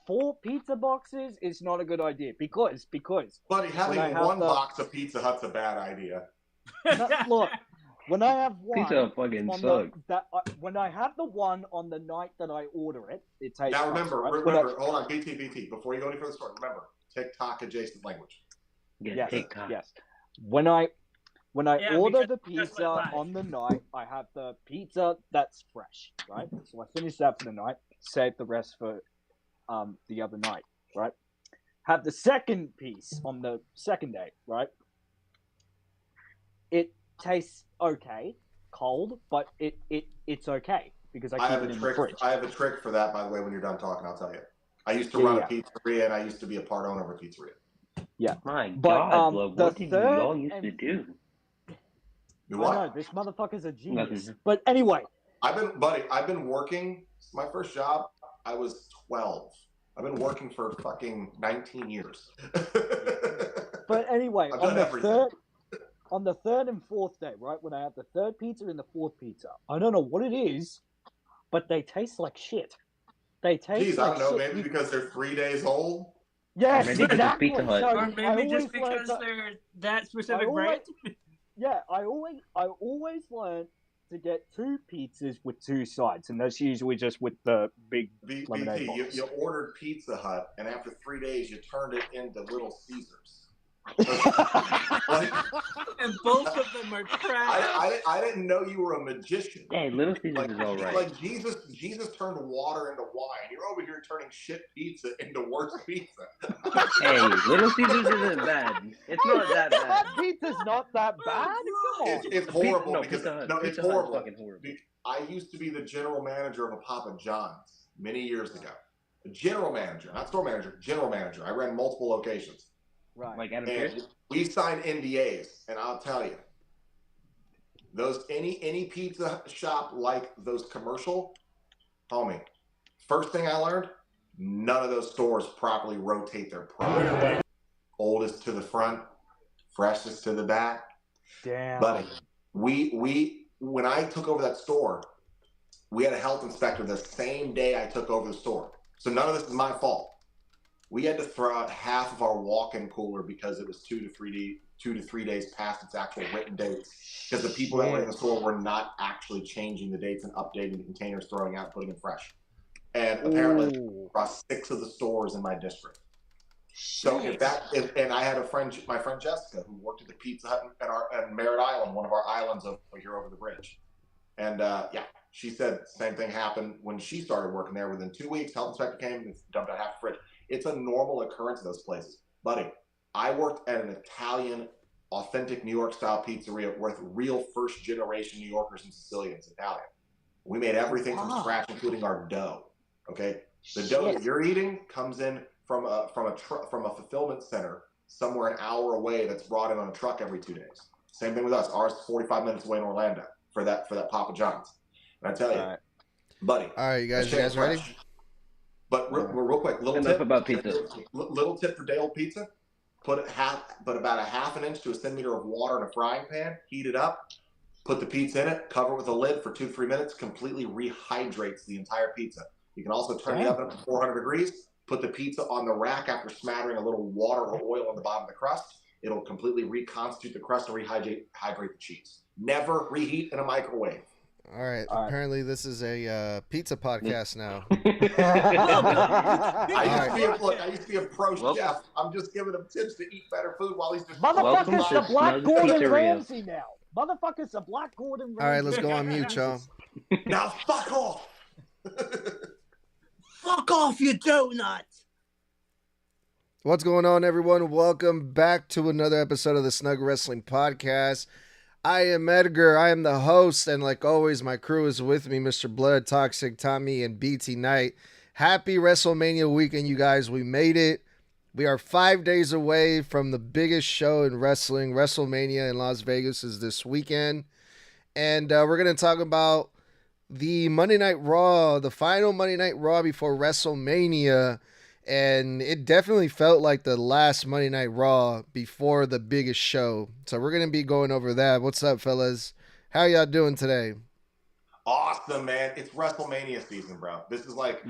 4 pizza boxes is not a good idea because Buddy, having one box of Pizza Hut's a bad idea. Look, when I have one, Pizza fucking sucks. When I have the one on the night that I order it, it tastes. Now remember, right? hold on, BT, before you go any further, story, remember, TikTok adjacent language. Yeah, TikTok. Yes. When I order the pizza on the night, I have the pizza that's fresh, right? So I finish that for the night, save the rest for the other night, right? Have the second piece on the second day, right? It tastes okay, cold, but it's okay because I keep it in the fridge. I have a trick for that, by the way. When you're done talking, I'll tell you. I used to run a pizzeria, and I used to be a part owner of a pizzeria. Yeah, my God, Look, what did you all used to do? I know this motherfucker's a genius. But anyway, I've been working. My first job, I was 12. I've been working for fucking 19 years. But anyway, on the third and fourth day, right, when I have the third pizza and the fourth pizza, I don't know what it is, but they taste like shit. They taste like shit. I don't know, maybe because they're 3 days old? Yes, maybe exactly. Pizza Hut. Or maybe just because they're that specific brand. Yeah, I always learn to get 2 pizzas with 2 sides, and that's usually just with the big lemonade box. You ordered Pizza Hut, and after 3 days, you turned it into Little Caesars. And both of them are trash. I didn't know you were a magician. Hey, Little Caesars is all right. Like Jesus turned water into wine. You're over here turning shit pizza into worse pizza. Hey, Little Caesars isn't bad. It's not that bad. Pizza's not that bad. Come on. It's horrible it's horrible. Fucking horrible. I used to be the general manager of a Papa John's many years ago. The general manager, not store manager, general manager. I ran multiple locations. Right. Like Adam Pearce? We signed NDAs, and I'll tell you, those any pizza shop like those commercial, homie. First thing I learned, none of those stores properly rotate their product. Oldest to the front, freshest to the back. Damn. Buddy, when I took over that store, we had a health inspector the same day I took over the store. So none of this is my fault. We had to throw out half of our walk-in cooler because it was 2 to 3 days past its actual written dates. Because the people that were in the store were not actually changing the dates and updating the containers, throwing out, putting in fresh. And apparently across 6 of the stores in my district. So and I had my friend Jessica, who worked at the Pizza Hut at Merritt Island, one of our islands over here over the bridge. And she said the same thing happened when she started working there. Within 2 weeks, health inspector came and dumped out half the fridge. It's a normal occurrence in those places. Buddy, I worked at an Italian, authentic New York-style pizzeria with real first-generation New Yorkers and Sicilians, Italian. We made everything from scratch, including our dough. Okay? The dough that you're eating comes in from a fulfillment center somewhere an hour away that's brought in on a truck every 2 days. Same thing with us. Ours is 45 minutes away in Orlando for that Papa John's. And I tell you, buddy. All right, you guys ready? But real quick, little tip for day-old pizza. Put about a half an inch to a centimeter of water in a frying pan. Heat it up. Put the pizza in it. Cover it with a lid for 2 to 3 minutes. Completely rehydrates the entire pizza. You can also turn the oven up to 400 degrees. Put the pizza on the rack after smattering a little water or oil on the bottom of the crust. It'll completely reconstitute the crust and rehydrate the cheese. Never reheat in a microwave. All right. Apparently, this is a pizza podcast now. I used to be a pro chef. I'm just giving him tips to eat better food while he's just. Motherfucker's the Black Gordon Ramsay now. Motherfucker's the Black Gordon Ramsay. All right, let's go on mute, y'all. Now fuck off. Fuck off, you donut. What's going on, everyone? Welcome back to another episode of the Snug Wrestling Podcast. I am Edgar. I am the host, and like always, my crew is with me, Mr. Blood, Toxic Tommy, and BT Knight. Happy WrestleMania weekend, you guys. We made it. We are 5 days away from the biggest show in wrestling. WrestleMania in Las Vegas is this weekend. And we're going to talk about the Monday Night Raw, the final Monday Night Raw before WrestleMania. And it definitely felt like the last Monday Night Raw before the biggest show. So we're going to be going over that. What's up, fellas? How y'all doing today? Awesome, man. It's WrestleMania season, bro. This is like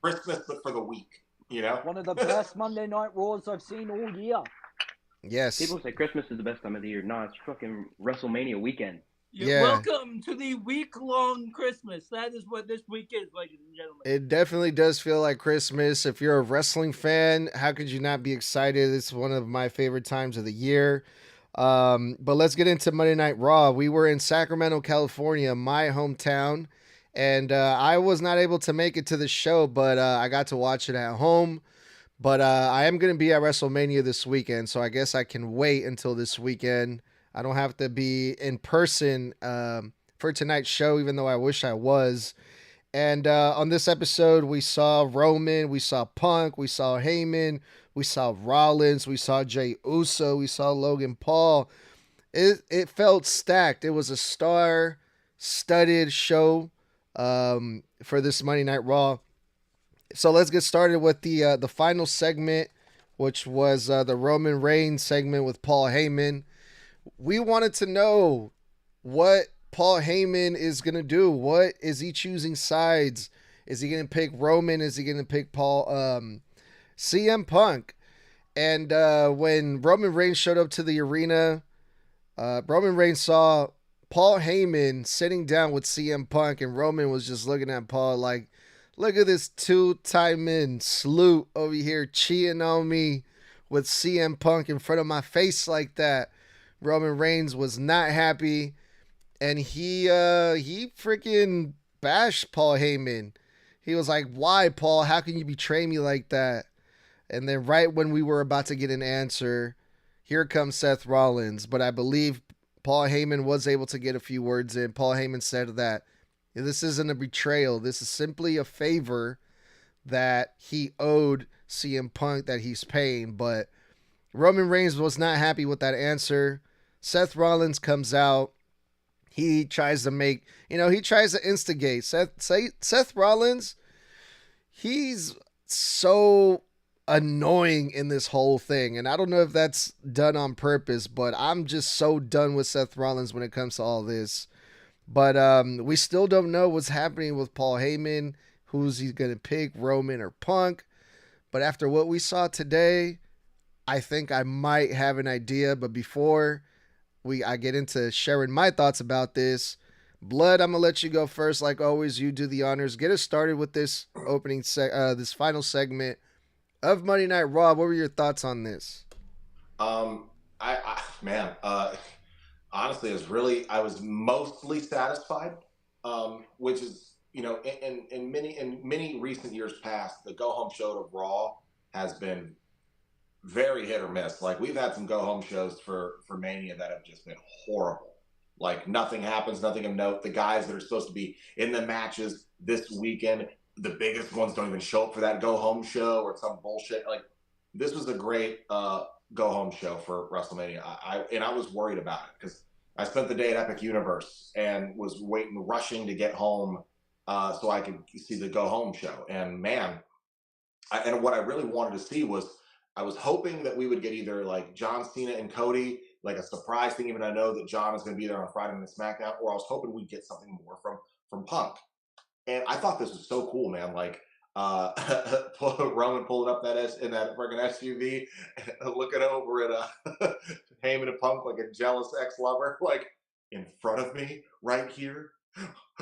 Christmas, but for the week. One of the best Monday Night Raws I've seen all year. Yes. People say Christmas is the best time of the year. No, it's fucking WrestleMania weekend. You're welcome to the week-long Christmas. That is what this week is, ladies and gentlemen. It definitely does feel like Christmas. If you're a wrestling fan, how could you not be excited? It's one of my favorite times of the year. But let's get into Monday Night Raw. We were in Sacramento, California, my hometown, and I was not able to make it to the show, but I got to watch it at home. But I am going to be at WrestleMania this weekend, so I guess I can wait until this weekend. I don't have to be in person for tonight's show, even though I wish I was. And on this episode, we saw Roman, we saw Punk, we saw Heyman, we saw Rollins, we saw Jey Uso, we saw Logan Paul. It felt stacked. It was a star-studded show for this Monday Night Raw. So let's get started with the final segment, which was the Roman Reigns segment with Paul Heyman. We wanted to know what Paul Heyman is going to do. What is he choosing sides? Is he going to pick Roman? Is he going to pick CM Punk? And when Roman Reigns showed up to the arena, Roman Reigns saw Paul Heyman sitting down with CM Punk, and Roman was just looking at Paul like, look at this two-time salute over here cheating on me with CM Punk in front of my face like that. Roman Reigns was not happy, and he freaking bashed Paul Heyman. He was like, why, Paul? How can you betray me like that? And then right when we were about to get an answer, here comes Seth Rollins. But I believe Paul Heyman was able to get a few words in. Paul Heyman said that this isn't a betrayal. This is simply a favor that he owed CM Punk that he's paying. But Roman Reigns was not happy with that answer. Seth Rollins comes out. He tries to instigate. Seth Rollins, he's so annoying in this whole thing. And I don't know if that's done on purpose, but I'm just so done with Seth Rollins when it comes to all this. But we still don't know what's happening with Paul Heyman. Who's he going to pick, Roman or Punk? But after what we saw today, I think I might have an idea. But before I get into sharing my thoughts about this, Blood, I'm going to let you go first. Like always, you do the honors. Get us started with this this final segment of Monday Night Raw. What were your thoughts on this? Honestly, I was mostly satisfied, which is, in many recent years past, the go-home show of Raw has been very hit or miss. Like, we've had some go-home shows for Mania that have just been horrible. Like, nothing happens, nothing of note. The guys that are supposed to be in the matches this weekend, the biggest ones don't even show up for that go-home show or some bullshit. Like, this was a great go-home show for WrestleMania. I was worried about it because I spent the day at Epic Universe and was rushing to get home so I could see the go-home show. And man, and what I really wanted to see was, I was hoping that we would get either like John Cena and Cody, like a surprise thing, even I know that John is going to be there on Friday Night SmackDown, or I was hoping we'd get something more from Punk. And I thought this was so cool, man. Like, Roman pulling up in that freaking SUV, looking over at Heyman and Punk like a jealous ex-lover, like, in front of me, right here,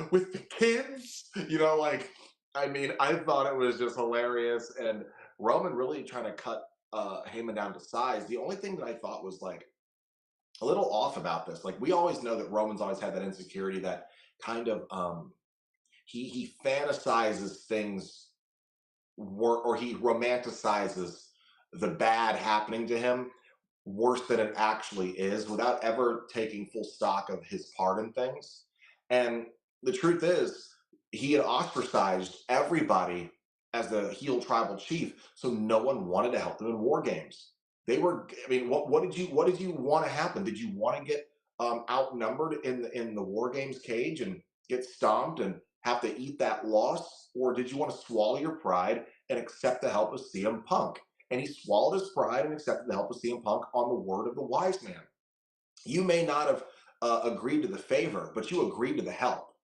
with the kids. I thought it was just hilarious, and Roman really trying to cut Heyman down to size. The only thing that I thought was like a little off about this, like, we always know that Roman's always had that insecurity that kind of he fantasizes things, or he romanticizes the bad happening to him worse than it actually is, without ever taking full stock of his part in things. And the truth is, he had ostracized everybody as the heel tribal chief, so no one wanted to help them in War Games. They were, what did you want to happen? Did you want to get outnumbered in the War Games cage and get stomped and have to eat that loss? Or did you want to swallow your pride and accept the help of CM Punk? And he swallowed his pride and accepted the help of CM Punk on the word of the wise man. You may not have agreed to the favor, but you agreed to the help.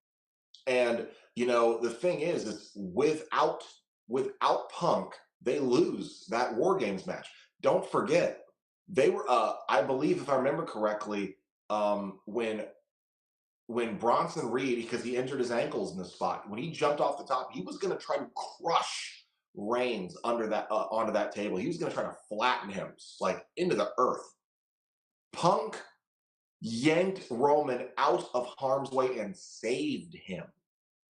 And, the thing is without Punk, they lose that War Games match. Don't forget, they were, I believe, if I remember correctly, when Bronson Reed, because he injured his ankles in the spot, when he jumped off the top, he was going to try to crush Reigns under that onto that table. He was going to try to flatten him like into the earth. Punk yanked Roman out of harm's way and saved him.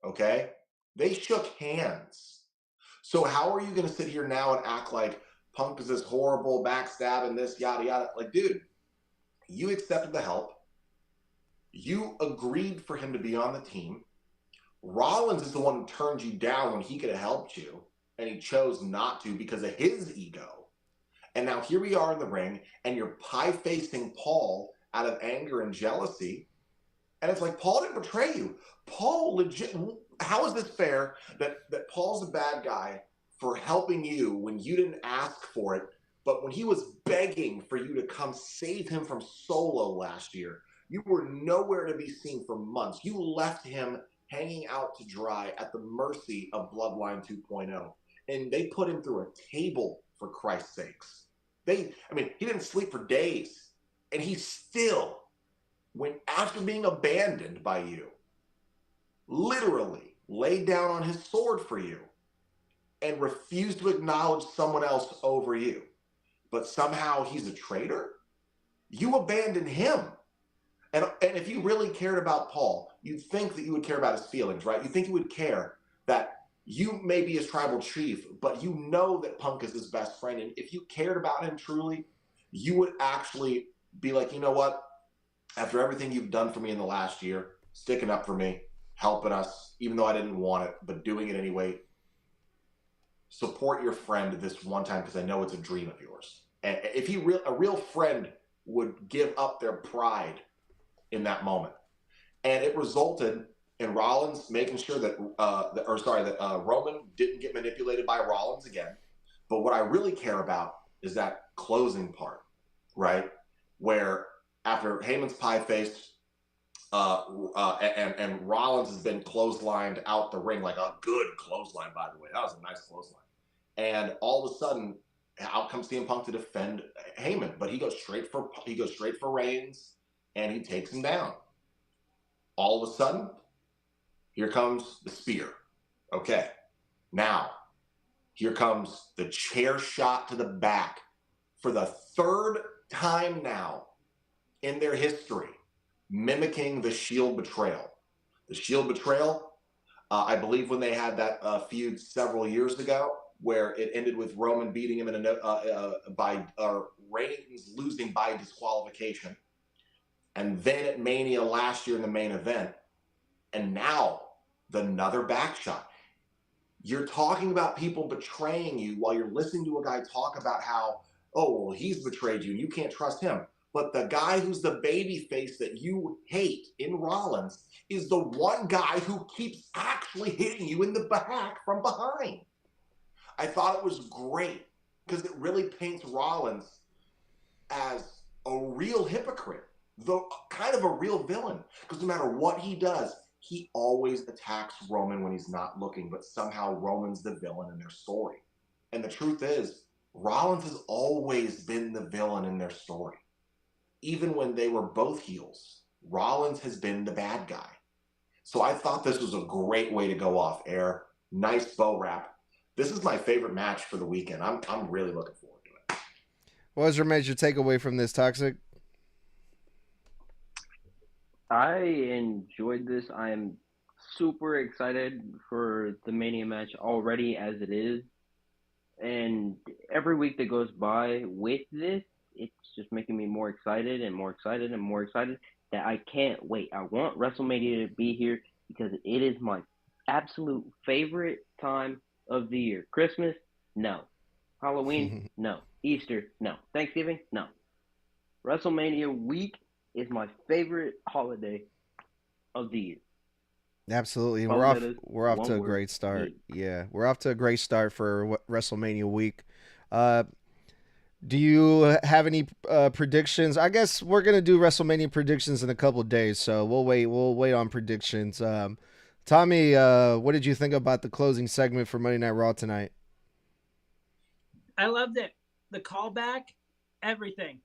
Okay? They shook hands. So how are you going to sit here now and act like Punk is this horrible backstabbing this yada yada? Like, dude, you accepted the help. You agreed for him to be on the team. Rollins is the one who turned you down when he could have helped you, and he chose not to because of his ego. And now here we are in the ring, and you're pie-facing Paul out of anger and jealousy. And it's like, Paul didn't betray you. Paul legit, how is this fair that Paul's a bad guy for helping you when you didn't ask for it, but when he was begging for you to come save him from Solo last year, you were nowhere to be seen for months. You left him hanging out to dry at the mercy of Bloodline 2.0. And they put him through a table, for Christ's sakes. He didn't sleep for days. And he still, after being abandoned by you, literally laid down on his sword for you and refused to acknowledge someone else over you. But somehow he's a traitor? You abandoned him. And if you really cared about Paul, you'd think that you would care about his feelings, right? You think you would care that you may be his tribal chief, but you know that Punk is his best friend. And if you cared about him truly, you would actually be like, you know what? After everything you've done for me in the last year, sticking up for me, helping us, even though I didn't want it, but doing it anyway, support your friend this one time because I know it's a dream of yours. And if a real friend would give up their pride in that moment. And it resulted in Rollins making sure that Roman didn't get manipulated by Rollins again. But what I really care about is that closing part, right? Where after Heyman's pie-faced and Rollins has been clotheslined out the ring, like a good clothesline, by the way. That was a nice clothesline. And all of a sudden, out comes CM Punk to defend Heyman, but he goes straight for Reigns, and he takes him down. All of a sudden, here comes the spear. Okay, now here comes the chair shot to the back for the third time now in their history, mimicking the Shield betrayal. The Shield betrayal, I believe when they had that feud several years ago, where it ended with Roman beating him by Reigns losing by disqualification. And then at Mania last year in the main event, and now another back shot. You're talking about people betraying you while you're listening to a guy talk about how, oh, well, he's betrayed you and you can't trust him. But the guy who's the baby face that you hate in Rollins is the one guy who keeps actually hitting you in the back from behind. I thought it was great because it really paints Rollins as a real hypocrite. Kind of a real villain, because no matter what he does, he always attacks Roman when he's not looking, but somehow Roman's the villain in their story. And the truth is, Rollins has always been the villain in their story. Even when they were both heels, Rollins has been the bad guy. So I thought this was a great way to go off air. Nice bow wrap. This is my favorite match for the weekend. I'm really looking forward to it. What was your major takeaway from this, Toxic? I enjoyed this. I am super excited for the Mania match already as it is. And every week that goes by with this, it's just making me more excited and more excited and more excited that I can't wait. I want WrestleMania to be here because it is my absolute favorite time of the year. Christmas? No. Halloween? No. Easter? No. Thanksgiving? No. WrestleMania week is my favorite holiday of the year. Absolutely. We're off to a great start. Yeah, we're off to a great start for WrestleMania week. Do you have any predictions? I guess we're going to do WrestleMania predictions in a couple of days, so we'll wait on predictions. Tommy, what did you think about the closing segment for Monday Night Raw tonight? I loved it. The callback, everything.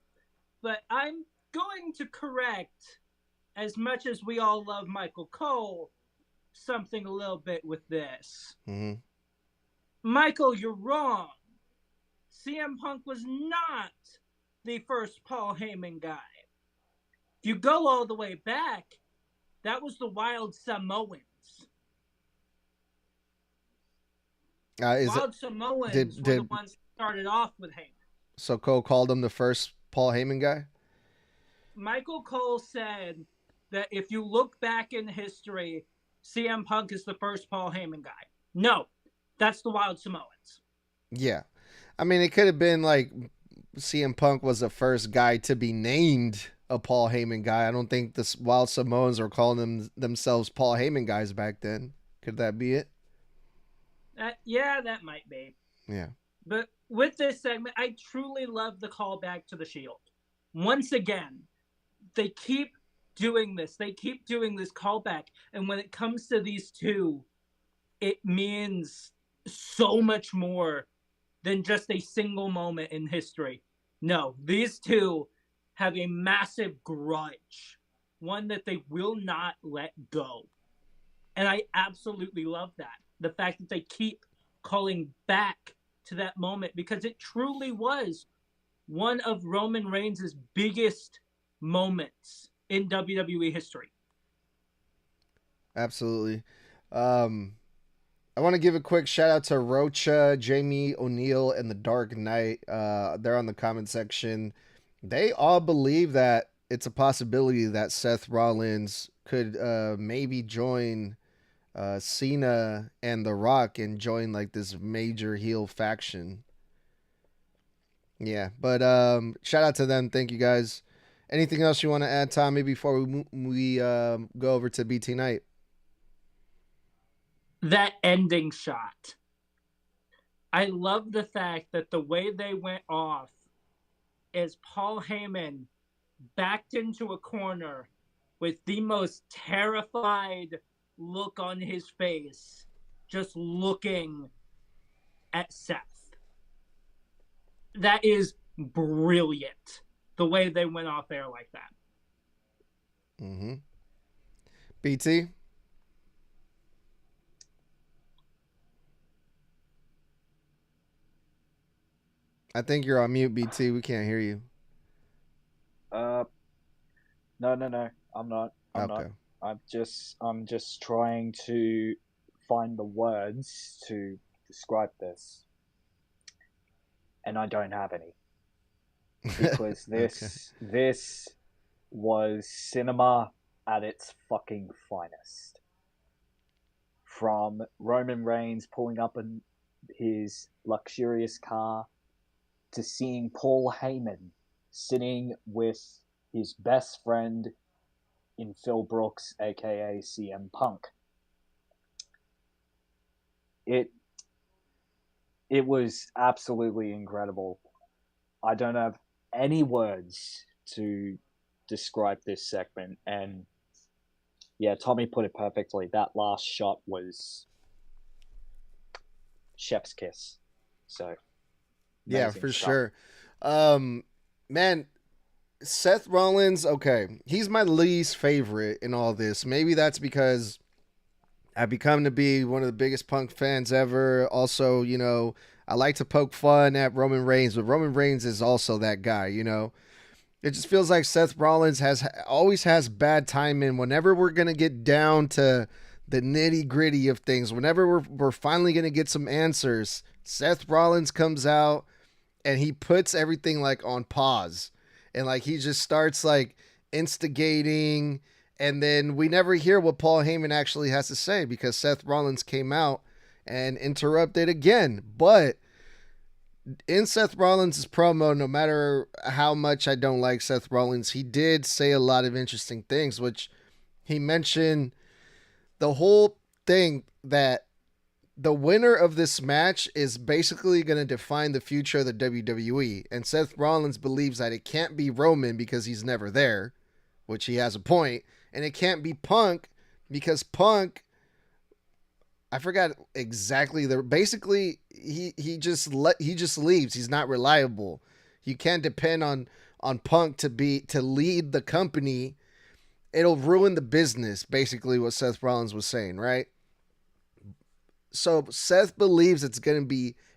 But I'm going to correct, as much as we all love Michael Cole, something a little bit with this. Mm-hmm. Michael, you're wrong. CM Punk was not the first Paul Heyman guy. If you go all the way back, that was the Wild Samoans. Samoans were the ones that started off with Heyman. So Cole called him the first Paul Heyman guy? Michael Cole said that if you look back in history, CM Punk is the first Paul Heyman guy. No, that's the Wild Samoans. Yeah. I mean, it could have been like CM Punk was the first guy to be named a Paul Heyman guy. I don't think the Wild Samoans were calling themselves Paul Heyman guys back then. Could that be it? Yeah, that might be. Yeah. But with this segment, I truly love the callback to the Shield. Once again, they keep doing this. They keep doing this callback. And when it comes to these two, it means so much more than just a single moment in history. No, these two have a massive grudge. One that they will not let go. And I absolutely love that. The fact that they keep calling back to that moment, because it truly was one of Roman Reigns' biggest moments in WWE history. Absolutely. I want to give a quick shout out to Rocha, Jamie O'Neill, and the Dark Knight. They're on the comment section. They all believe that it's a possibility that Seth Rollins could maybe join Cena and The Rock and join like this major heel faction. Yeah, but shout out to them. Thank you guys. Anything else you want to add, Tommy, before we go over to BT Night? That ending shot. I love the fact that the way they went off is Paul Heyman backed into a corner with the most terrified look on his face, just looking at Seth. That is brilliant, the way they went off air like that. Mm-hmm. BT? I think you're on mute, BT. We can't hear you. No. I'm not. I'm not. I'm just trying to find the words to describe this, and I don't have any, because this was cinema at its fucking finest. From Roman Reigns pulling up in his luxurious car, to seeing Paul Heyman sitting with his best friend in Phil Brooks, aka CM Punk. It was absolutely incredible. I don't have any words to describe this segment, and yeah, Tommy put it perfectly. That last shot was chef's kiss. So yeah, for sure. Man, Seth Rollins, okay, he's my least favorite in all this. Maybe that's because I've become to be one of the biggest Punk fans ever. Also, you know, I like to poke fun at Roman Reigns, but Roman Reigns is also that guy, you know. It just feels like Seth Rollins always has bad timing. Whenever we're going to get down to the nitty gritty of things, whenever we're finally going to get some answers, Seth Rollins comes out and he puts everything like on pause. And like he just starts like instigating, and then we never hear what Paul Heyman actually has to say because Seth Rollins came out and interrupted again. But in Seth Rollins' promo, no matter how much I don't like Seth Rollins, he did say a lot of interesting things, which he mentioned the whole thing that the winner of this match is basically going to define the future of the WWE. And Seth Rollins believes that it can't be Roman because he's never there, which he has a point. And it can't be Punk because Punk, I forgot exactly basically he just leaves. He's not reliable. You can't depend on Punk to lead the company. It'll ruin the business, basically what Seth Rollins was saying, right? So Seth believes it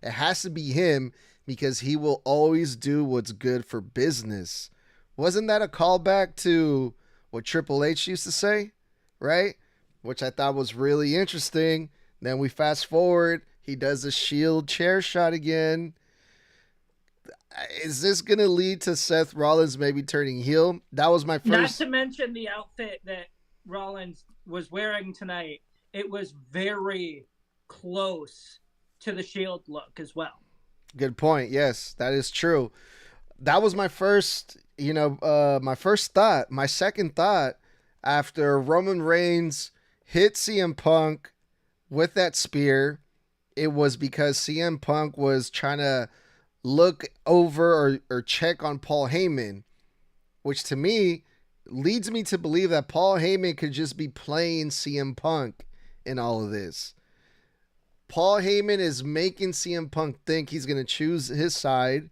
has to be him because he will always do what's good for business. Wasn't that a callback to what Triple H used to say, right? Which I thought was really interesting. Then we fast forward, he does a Shield chair shot again. Is this going to lead to Seth Rollins maybe turning heel? That was my first. Not to mention the outfit that Rollins was wearing tonight. It was very close to the Shield look as well. Good point. Yes, that is true. That was my first, my first thought. My second thought after Roman Reigns hit CM Punk with that spear, it was because CM Punk was trying to look over or check on Paul Heyman, which to me leads me to believe that Paul Heyman could just be playing CM Punk in all of this. Paul Heyman is making CM Punk think he's going to choose his side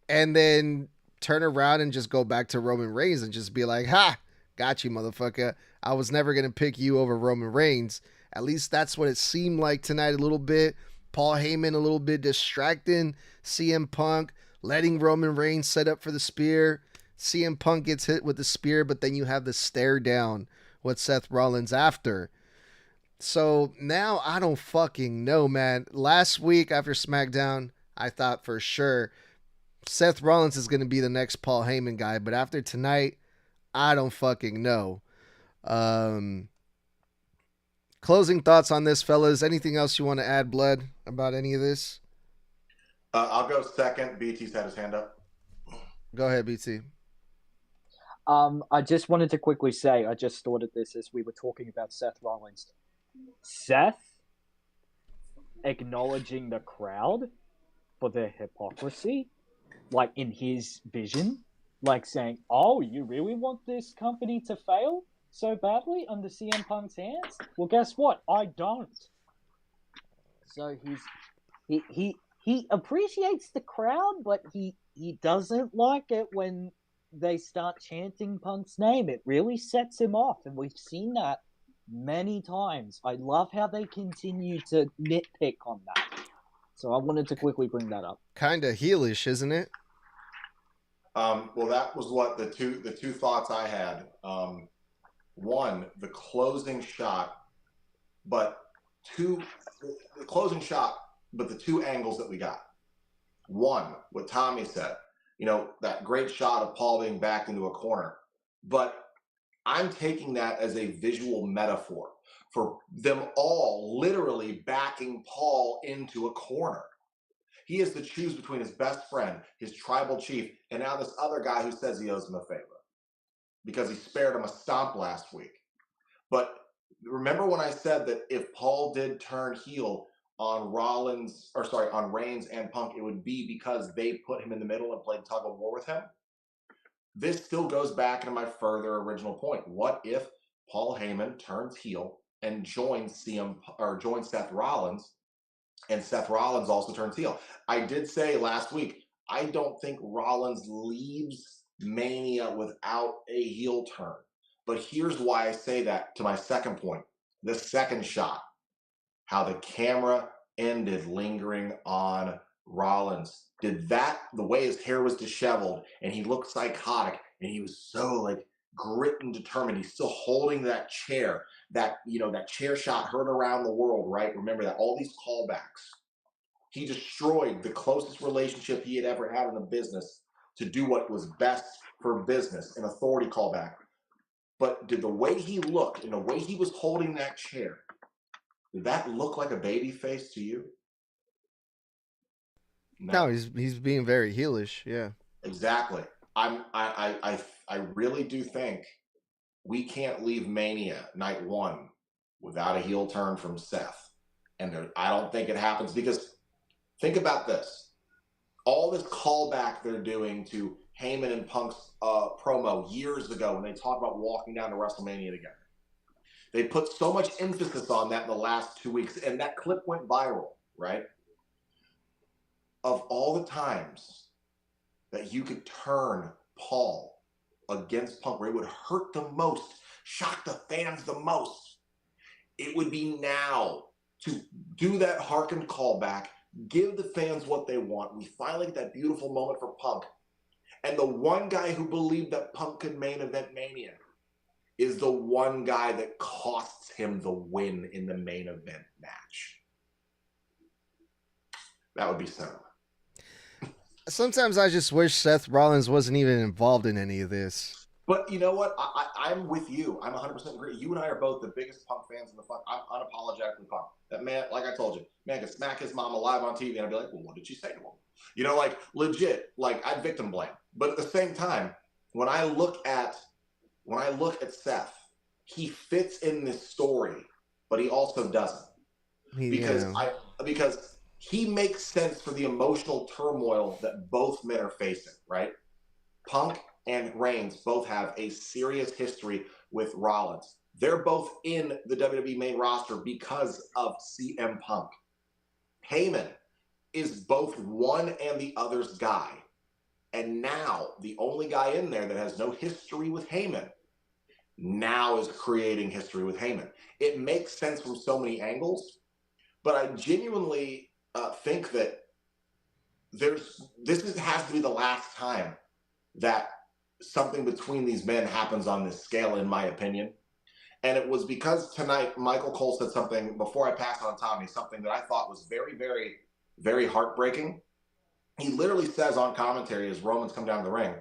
and then turn around and just go back to Roman Reigns and just be like, ha, got you, motherfucker. I was never going to pick you over Roman Reigns. At least that's what it seemed like tonight a little bit. Paul Heyman a little bit distracting CM Punk, letting Roman Reigns set up for the spear. CM Punk gets hit with the spear, but then you have the stare down with Seth Rollins after. So now I don't fucking know, man. Last week after SmackDown, I thought for sure Seth Rollins is going to be the next Paul Heyman guy, but after tonight, I don't fucking know. Closing thoughts on this, fellas. Anything else you want to add, Blood, about any of this? I'll go second. BT's had his hand up. Go ahead, BT. I just wanted to quickly say, I just thought of this as we were talking about Seth Rollins. Seth acknowledging the crowd for their hypocrisy, like in his vision, like saying, oh, you really want this company to fail so badly under CM Punk's hands? Well, guess what? I don't. So he appreciates the crowd, but he doesn't like it when they start chanting Punk's name. It really sets him off, and we've seen that many times. I love how they continue to nitpick on that. So I wanted to quickly bring that up. Kind of heelish, isn't it? Well, that was what the two thoughts I had. One, the closing shot, but the two angles that we got. One, what Tommy said, that great shot of Paul being backed into a corner. But I'm taking that as a visual metaphor for them all literally backing Paul into a corner. He has to choose between his best friend, his tribal chief, and now this other guy who says he owes him a favor because he spared him a stomp last week. But remember when I said that if Paul did turn heel on Reigns and Punk, it would be because they put him in the middle and played tug of war with him? This still goes back into my further original point. What if Paul Heyman turns heel and joins Seth Rollins, and Seth Rollins also turns heel? I did say last week, I don't think Rollins leaves Mania without a heel turn. But here's why I say that to my second point. The second shot, how the camera ended lingering on Rollins. The way his hair was disheveled and he looked psychotic and he was so grit and determined. He's still holding that chair. That chair shot heard around the world, right? Remember that, all these callbacks. He destroyed the closest relationship he had ever had in the business to do what was best for business, an authority callback. But did the way he looked and the way he was holding that chair, did that look like a baby face to you? No, he's being very heelish. Yeah, exactly. I really do think we can't leave Mania night one without a heel turn from Seth, and I don't think it happens because think about this: all this callback they're doing to Heyman and Punk's promo years ago when they talked about walking down to WrestleMania together. They put so much emphasis on that in the last 2 weeks, and that clip went viral, right? Of all the times that you could turn Paul against Punk, where it would hurt the most, shock the fans the most, it would be now to do that hearkened callback, give the fans what they want. We finally get that beautiful moment for Punk. And the one guy who believed that Punk could main event Mania is the one guy that costs him the win in the main event match. That would be cinema. Sometimes I just wish Seth Rollins wasn't even involved in any of this. But you know what? I'm with you. I'm 100% agree. You and I are both the biggest Punk fans in the fuck. I'm unapologetically Punk. That man, like I told you, man could smack his mama live on TV and I'd be like, well, what did she say to him? You know, like legit, like I'd victim blame. But at the same time, when I look at Seth, he fits in this story, but he also doesn't. Because he makes sense for the emotional turmoil that both men are facing, right? Punk and Reigns both have a serious history with Rollins. They're both in the WWE main roster because of CM Punk. Heyman is both one and the other's guy. And now the only guy in there that has no history with Heyman now is creating history with Heyman. It makes sense from so many angles, but I genuinely think that this has to be the last time that something between these men happens on this scale, in my opinion. And it was because tonight Michael Cole said something before I passed on Tommy, something that I thought was very, very, very heartbreaking. He literally says on commentary as Roman's come down the ring,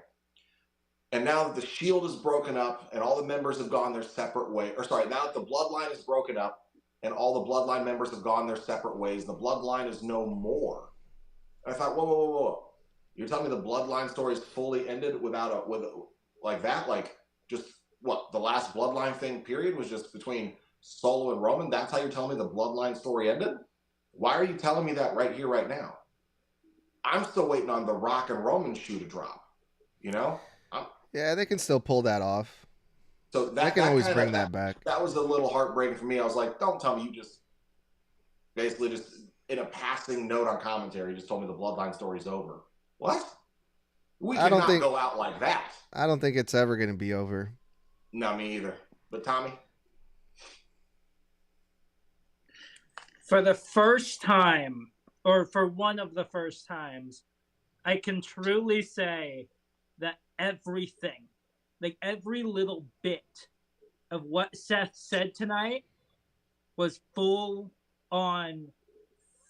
and now that the Shield is broken up and all the members have gone their separate way, now that the Bloodline is broken up and all the Bloodline members have gone their separate ways, the Bloodline is no more. And I thought, whoa. You're telling me the Bloodline story is fully ended with like that? Like, just what, the last Bloodline thing, period, was just between Solo and Roman? That's how you're telling me the Bloodline story ended? Why are you telling me that right here, right now? I'm still waiting on the Rock and Roman shoe to drop, you know? Yeah, they can still pull that off. So they can always bring that back. That was a little heartbreaking for me. I was like, don't tell me you just basically just in a passing note on commentary just told me the Bloodline story's over. What? We cannot go out like that. I don't think it's ever going to be over. No, me either. But Tommy? For the first time, or for one of the first times, I can truly say that everything, like every little bit of what Seth said tonight was full on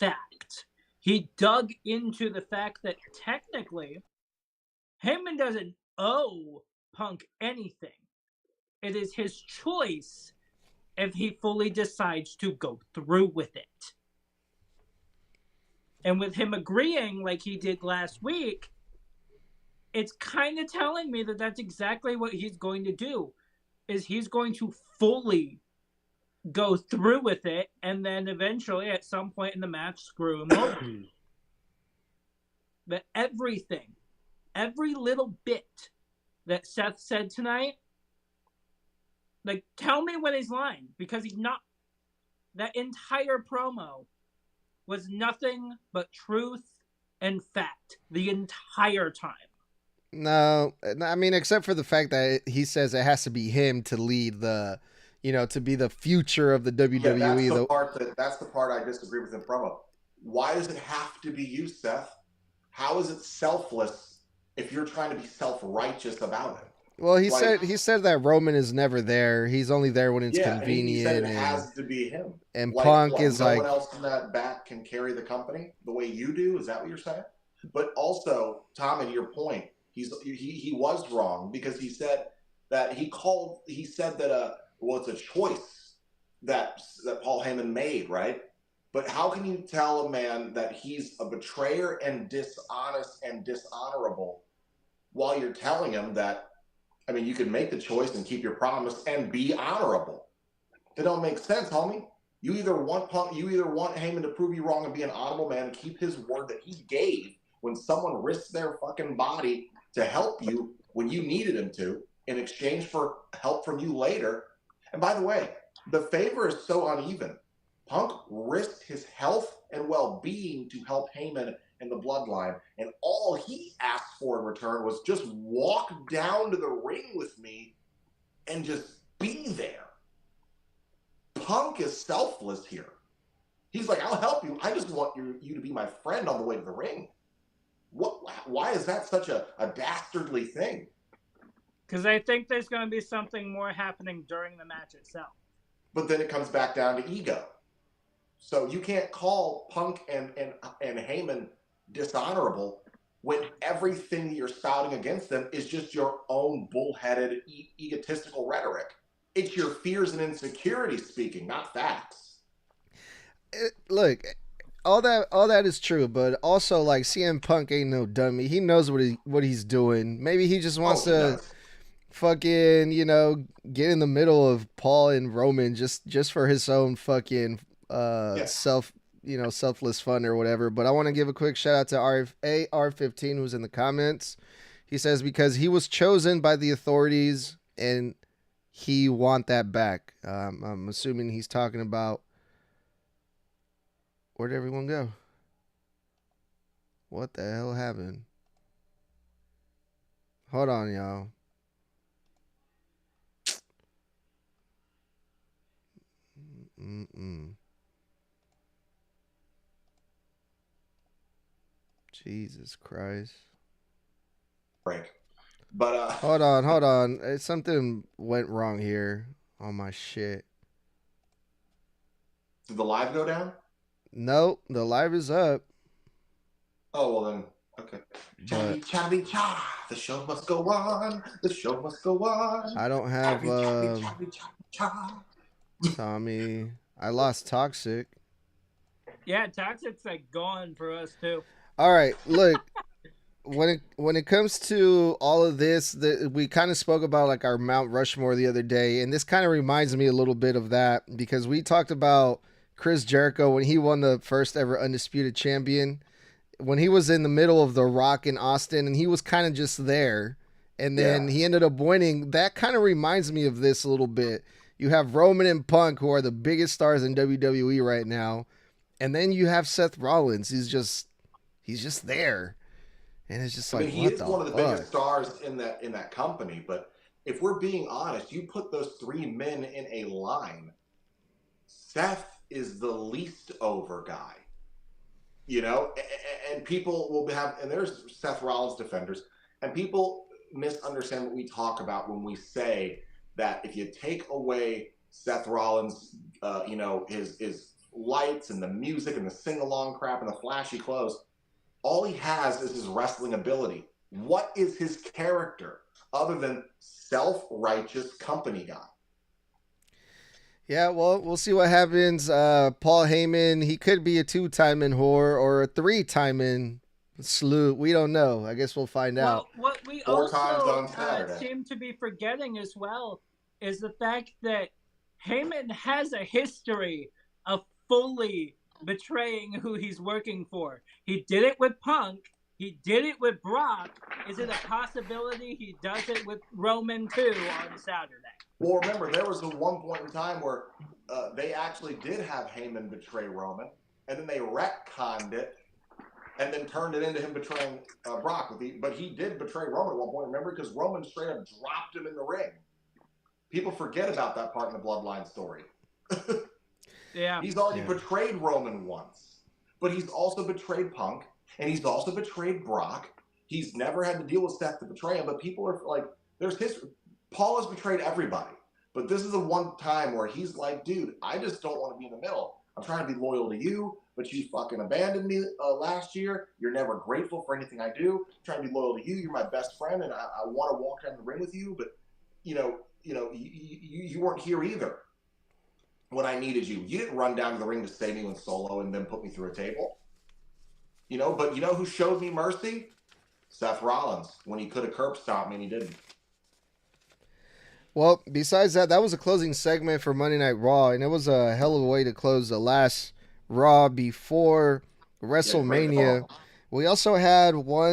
fact. He dug into the fact that technically Heyman doesn't owe Punk anything. It is his choice if he fully decides to go through with it. And with him agreeing like he did last week, it's kind of telling me that that's exactly what he's going to do, is he's going to fully go through with it and then eventually at some point in the match screw him over. But everything, every little bit that Seth said tonight, like, tell me when he's lying, because he's not. That entire promo was nothing but truth and fact the entire time. No, I mean, except for the fact that he says it has to be him to lead the, to be the future of the WWE. Yeah, that's the part I disagree with in promo. Why does it have to be you, Seth? How is it selfless if you're trying to be self-righteous about it? Well, he said that Roman is never there. He's only there when it's convenient. He said it has to be him. And Punk is no one else in that back can carry the company the way you do. Is that what you're saying? But also, Tom, to your point, he was wrong because he said that it's a choice that Paul Heyman made, right? But how can you tell a man that he's a betrayer and dishonest and dishonorable while you're telling him that, I mean, you can make the choice and keep your promise and be honorable? That don't make sense, homie. You either want Heyman to prove you wrong and be an honorable man, keep his word that he gave when someone risked their fucking body to help you when you needed him to, in exchange for help from you later. And by the way, the favor is so uneven. Punk risked his health and well-being to help Heyman and the Bloodline, and all he asked for in return was just walk down to the ring with me and just be there. Punk is selfless here. He's like, I'll help you. I just want you to be my friend on the way to the ring. Why is that such a dastardly thing? Because I think there's going to be something more happening during the match itself. But then it comes back down to ego. So you can't call Punk and Heyman dishonorable when everything that you're spouting against them is just your own bullheaded, egotistical rhetoric. It's your fears and insecurities speaking, not facts. Look, all that is true, but also like CM Punk ain't no dummy. He knows what he's doing. Maybe he just wants to fucking, get in the middle of Paul and Roman just for his own fucking selfless fun or whatever. But I want to give a quick shout out to AR15 who's in the comments. He says because he was chosen by the authorities and he want that back. I'm assuming he's talking about where'd everyone go? What the hell happened? Hold on, y'all. Jesus Christ. Break. But hold on. Something went wrong here on my shit. Did the live go down? Nope, the live is up. Oh, well then, okay. Charlie, the show must go on. The show must go on. I don't have Tommy. I lost Toxic. Yeah, Toxic's like gone for us too. All right, look. When it comes to all of this, we kind of spoke about like our Mount Rushmore the other day, and this kind of reminds me a little bit of that because we talked about Chris Jericho when he won the first ever Undisputed Champion, when he was in the middle of The Rock in Austin, and he was kind of just there, and then he ended up winning. That kind of reminds me of this a little bit. You have Roman and Punk, who are the biggest stars in WWE right now, and then you have Seth Rollins. He's just there. And it's just like, he is one of the biggest stars in that company. But if we're being honest, you put those three men in a line. Seth is the least over guy, and people will have, and there's Seth Rollins defenders, and people misunderstand what we talk about when we say that if you take away Seth Rollins, his lights and the music and the sing-along crap and the flashy clothes, all he has is his wrestling ability. What is his character other than self-righteous company guy? Yeah, well, we'll see what happens. Paul Heyman, he could be a 2-timing whore or a 3-timing slew. We don't know. I guess we'll find out. What we 4 times also on Saturday seem to be forgetting as well is the fact that Heyman has a history of fully betraying who he's working for. He did it with Punk. He did it with Brock. Is it a possibility he does it with Roman too on Saturday? Well, remember, there was a one point in time where they actually did have Heyman betray Roman, and then they retconned it, and then turned it into him betraying Brock. But he did betray Roman at one point, remember? Because Roman straight up dropped him in the ring. People forget about that part in the Bloodline story. Yeah. He's already betrayed Roman once, but he's also betrayed Punk, and he's also betrayed Brock. He's never had to deal with Seth to betray him, but people are like, there's history. Paul has betrayed everybody, but this is the one time where he's like, dude, I just don't want to be in the middle. I'm trying to be loyal to you, but you fucking abandoned me last year. You're never grateful for anything I do. I'm trying to be loyal to you. You're my best friend, and I want to walk down the ring with you, but you weren't here either when I needed you. You didn't run down to the ring to save me with Solo and then put me through a table. But who showed me mercy? Seth Rollins, when he could have curb stomped me and he didn't. Well, besides that was a closing segment for Monday Night Raw, and it was a hell of a way to close the last Raw before WrestleMania. We also had 4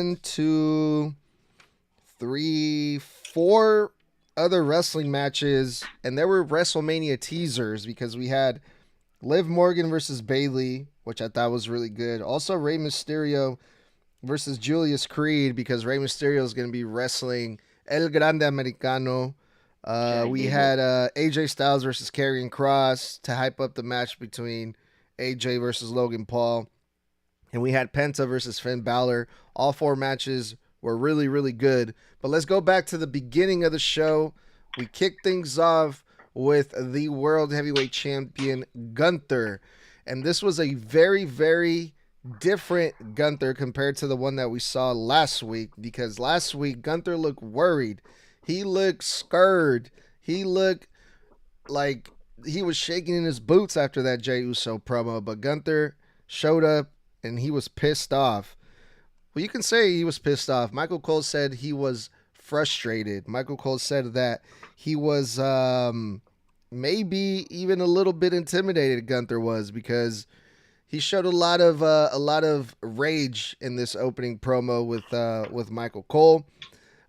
other wrestling matches, and there were WrestleMania teasers because we had Liv Morgan versus Bayley, which I thought was really good. Also, Rey Mysterio versus Julius Creed because Rey Mysterio is going to be wrestling El Grande Americano. We had AJ Styles versus Karrion Kross to hype up the match between AJ versus Logan Paul. And we had Penta versus Finn Balor. All 4 matches were really, really good. But let's go back to the beginning of the show. We kicked things off with the World Heavyweight Champion, Gunther. And this was a very, very different Gunther compared to the one that we saw last week. Because last week, Gunther looked worried. He looked scared. He looked like he was shaking in his boots after that Jey Uso promo. But Gunther showed up and he was pissed off. Well, you can say he was pissed off. Michael Cole said he was frustrated. Michael Cole said that he was maybe even a little bit intimidated. Gunther was, because he showed a lot of rage in this opening promo with Michael Cole.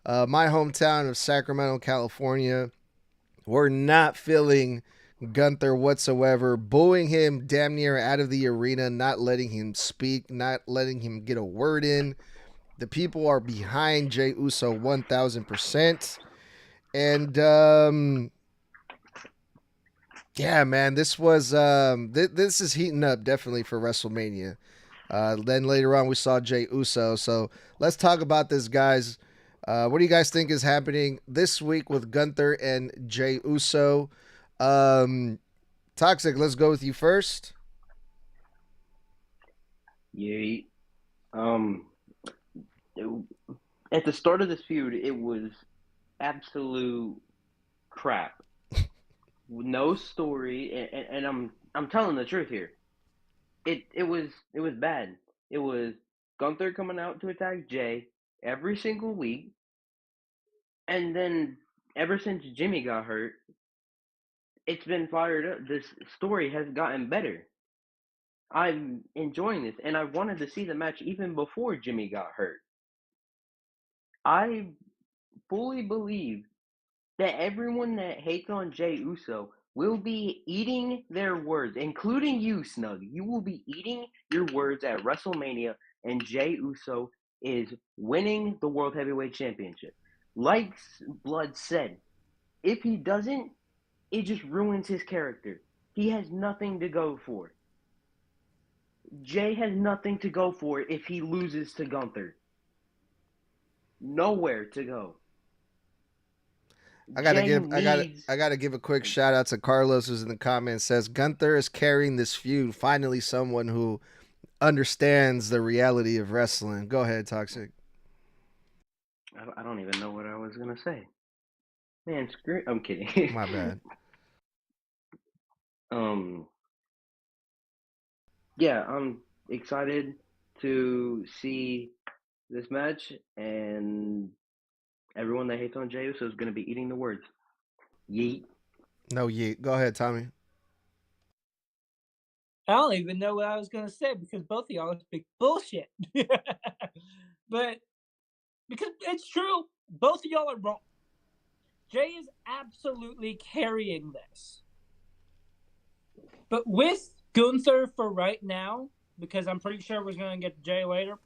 My hometown of Sacramento, California, we're not feeling Gunther whatsoever, booing him damn near out of the arena, not letting him speak, not letting him get a word in. The people are behind Jey Uso 1,000%. And yeah, man, this was this is heating up definitely for WrestleMania. Then later on we saw Jey Uso. So let's talk about this, guys. What do you guys think is happening this week with Gunther and Jey Uso? Toxic, let's go with you first. Yeah. At the start of this feud, it was absolute crap. No story, and I'm telling the truth here. It was bad. It was Gunther coming out to attack Jey every single week, and then ever since Jimmy got hurt, it's been fired up. This story has gotten better. I'm enjoying this, and I wanted to see the match even before Jimmy got hurt. I fully believe that everyone that hates on Jey Uso will be eating their words, including you, Snug. You will be eating your words at WrestleMania, and Jey Uso is winning the World Heavyweight Championship. Like Blood said, if he doesn't, it just ruins his character. He has nothing to go for. Jey has nothing to go for if he loses to Gunther. Nowhere to go. I gotta give a quick shout out to Carlos, who's in the comments, says Gunther is carrying this feud. Finally, someone who understands the reality of wrestling. Go ahead, Toxic. I don't even know what I was gonna say. Man, screw. I'm kidding. My bad. Yeah, I'm excited to see this match, and everyone that hates on Jey Uso is going to be eating the words. Yeet. No yeet. Go ahead, Tommy. I don't even know what I was going to say because both of y'all speak bullshit. But because it's true, both of y'all are wrong. Jey is absolutely carrying this. But with Gunther for right now, because I'm pretty sure we're going to get Jey later.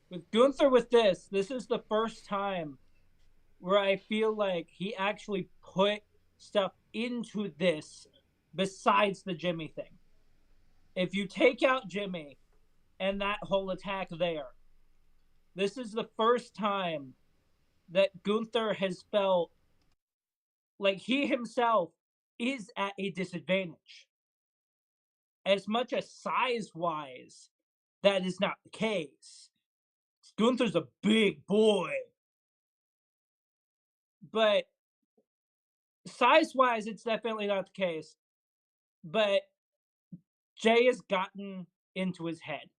With Gunther with this is the first time where I feel like he actually put stuff into this besides the Jimmy thing. If you take out Jimmy and that whole attack there, this is the first time that Gunther has felt like he himself is at a disadvantage. As much as size-wise, that is not the case. Gunther's a big boy. But size-wise, it's definitely not the case. But Jey has gotten into his head,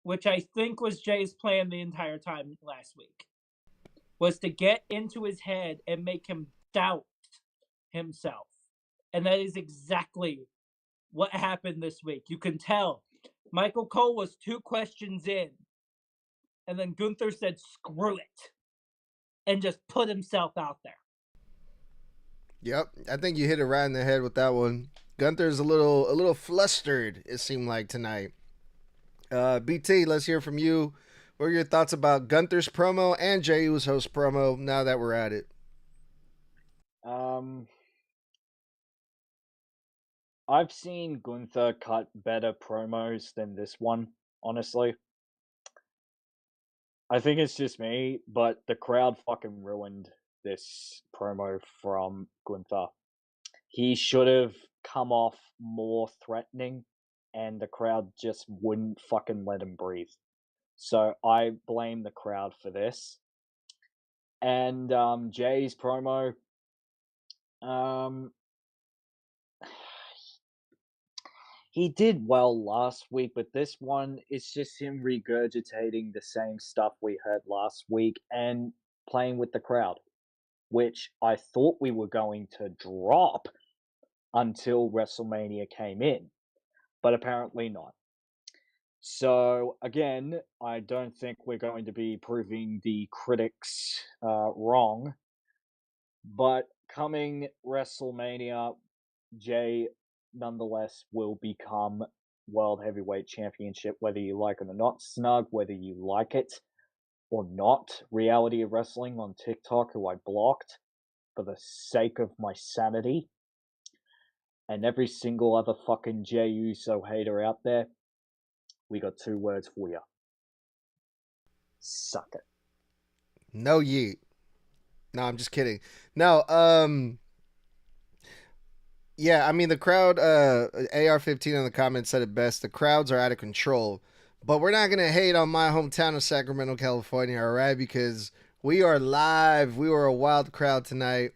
which I think was Jay's plan the entire time last week, was to get into his head and make him doubt himself. And that is exactly what happened this week. You can tell Michael Cole was 2 questions in, and then Gunther said, screw it. and just put himself out there. Yep, I think you hit it right in the head with that one. Gunther's a little flustered, it seemed like, tonight. BT, let's hear from you. What are your thoughts about Gunther's promo and Jey Uso's promo now that we're at it? I've seen Gunther cut better promos than this one, honestly. I think it's just me, but the crowd fucking ruined this promo from Gunther. He should have come off more threatening, and the crowd just wouldn't fucking let him breathe. So I blame the crowd for this. And Jay's promo, he did well last week, but this one, it's just him regurgitating the same stuff we heard last week and playing with the crowd, which I thought we were going to drop until WrestleMania came in, but apparently not. So, again, I don't think we're going to be proving the critics wrong, but coming WrestleMania, Jay nonetheless will become World Heavyweight Championship, whether you like it or not. Snug, whether you like it or not. Reality of Wrestling on TikTok, who I blocked for the sake of my sanity. And every single other fucking Jey Uso hater out there, we got 2 words for you. Suck it. No yeet. No, I'm just kidding. No, yeah, I mean, the crowd, AR15 in the comments said it best. The crowds are out of control. But we're not going to hate on my hometown of Sacramento, California, all right? Because we are live. We were a wild crowd tonight.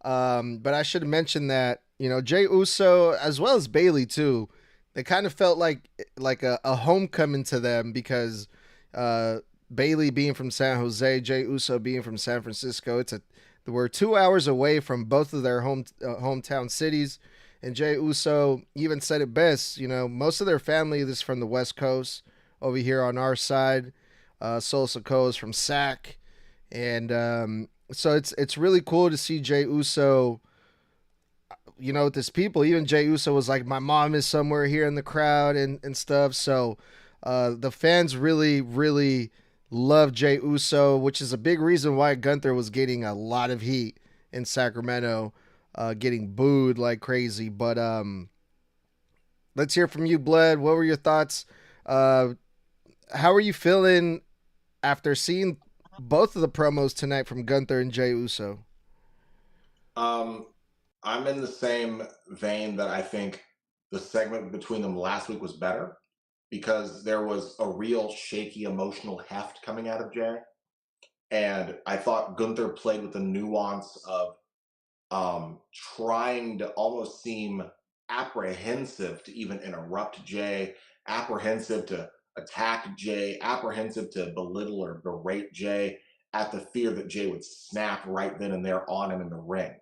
But I should have mentioned that, you know, Jey Uso, as well as Bayley, too, they kind of felt like a homecoming to them because Bayley being from San Jose, Jey Uso being from San Francisco, we're 2 hours away from both of their hometown cities. And Jey Uso even said it best, you know, most of their family is from the West Coast over here on our side. Sol Sikoa is from Sac. And so it's really cool to see Jey Uso, you know, with his people. Even Jey Uso was like, my mom is somewhere here in the crowd and stuff. So the fans really, really love Jey Uso, which is a big reason why Gunther was getting a lot of heat in Sacramento, getting booed like crazy. But let's hear from you, Bled. What were your thoughts? How are you feeling after seeing both of the promos tonight from Gunther and Jey Uso? I'm in the same vein that I think the segment between them last week was better because there was a real shaky emotional heft coming out of Jey. And I thought Gunther played with the nuance of trying to almost seem apprehensive to even interrupt Jey, apprehensive to attack Jey, apprehensive to belittle or berate Jey at the fear that Jey would snap right then and there on him in the ring.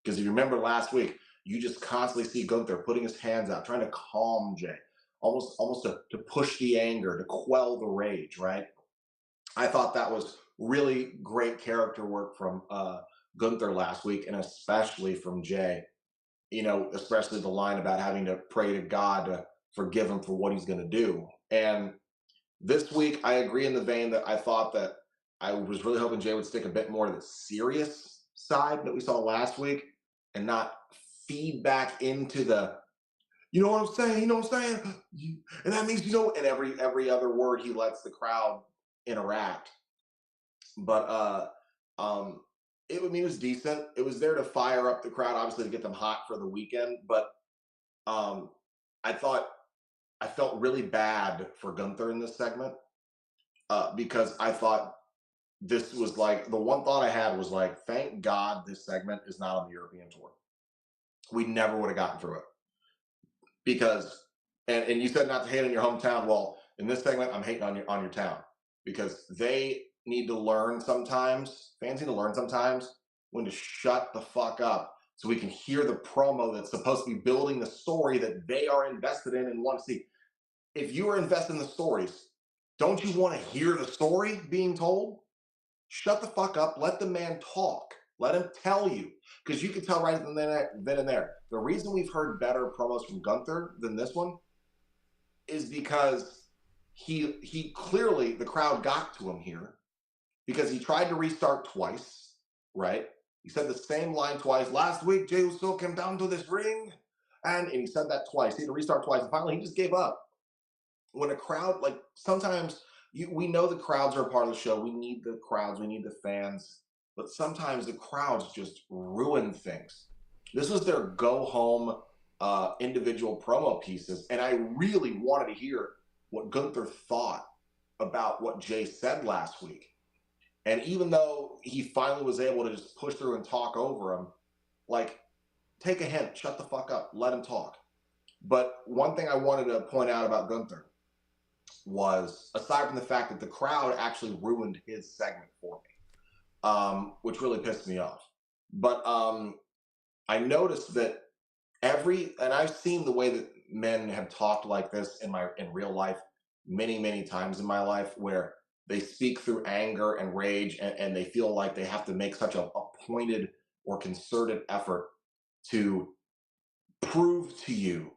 Because if you remember last week, you just constantly see Gunther putting his hands out, trying to calm Jey, almost to push the anger, to quell the rage, right? I thought that was really great character work from Gunther last week, and especially from Jey. You know, especially the line about having to pray to God to forgive him for what he's going to do. And this week, I agree in the vein that I thought that I was really hoping Jey would stick a bit more to the serious side that we saw last week and not feed back into the, you know what I'm saying? You know what I'm saying? And that means, you know, and every other word he lets the crowd interact. But it was decent. It was there to fire up the crowd, obviously to get them hot for the weekend. But I felt really bad for Gunther in this segment because I thought this was like, the one thought I had was like, thank God this segment is not on the European tour. We never would have gotten through it. Because, and you said not to hate on your hometown. Well, in this segment, I'm hating on your town because they need to learn sometimes, fans need to learn sometimes when to shut the fuck up so we can hear the promo that's supposed to be building the story that they are invested in and want to see. If you are invested in the stories, don't you want to hear the story being told? Shut the fuck up. Let the man talk. Let him tell you. Because you can tell right then and there. The reason we've heard better promos from Gunther than this one is because he clearly, the crowd got to him here because he tried to restart twice, right? He said the same line twice. Last week, Jey Uso came down to this ring, and he said that twice. He had to restart twice, and finally he just gave up. When a crowd, like sometimes we know the crowds are a part of the show. We need the crowds. We need the fans. But sometimes the crowds just ruin things. This was their go-home individual promo pieces, and I really wanted to hear what Gunther thought about what Jay said last week. And even though he finally was able to just push through and talk over him, like, take a hint, shut the fuck up, let him talk. But one thing I wanted to point out about Gunther was, aside from the fact that the crowd actually ruined his segment for me, which really pissed me off. But I noticed that and I've seen the way that men have talked like this in real life many, many times in my life, where they speak through anger and rage, and they feel like they have to make such a pointed or concerted effort to prove to you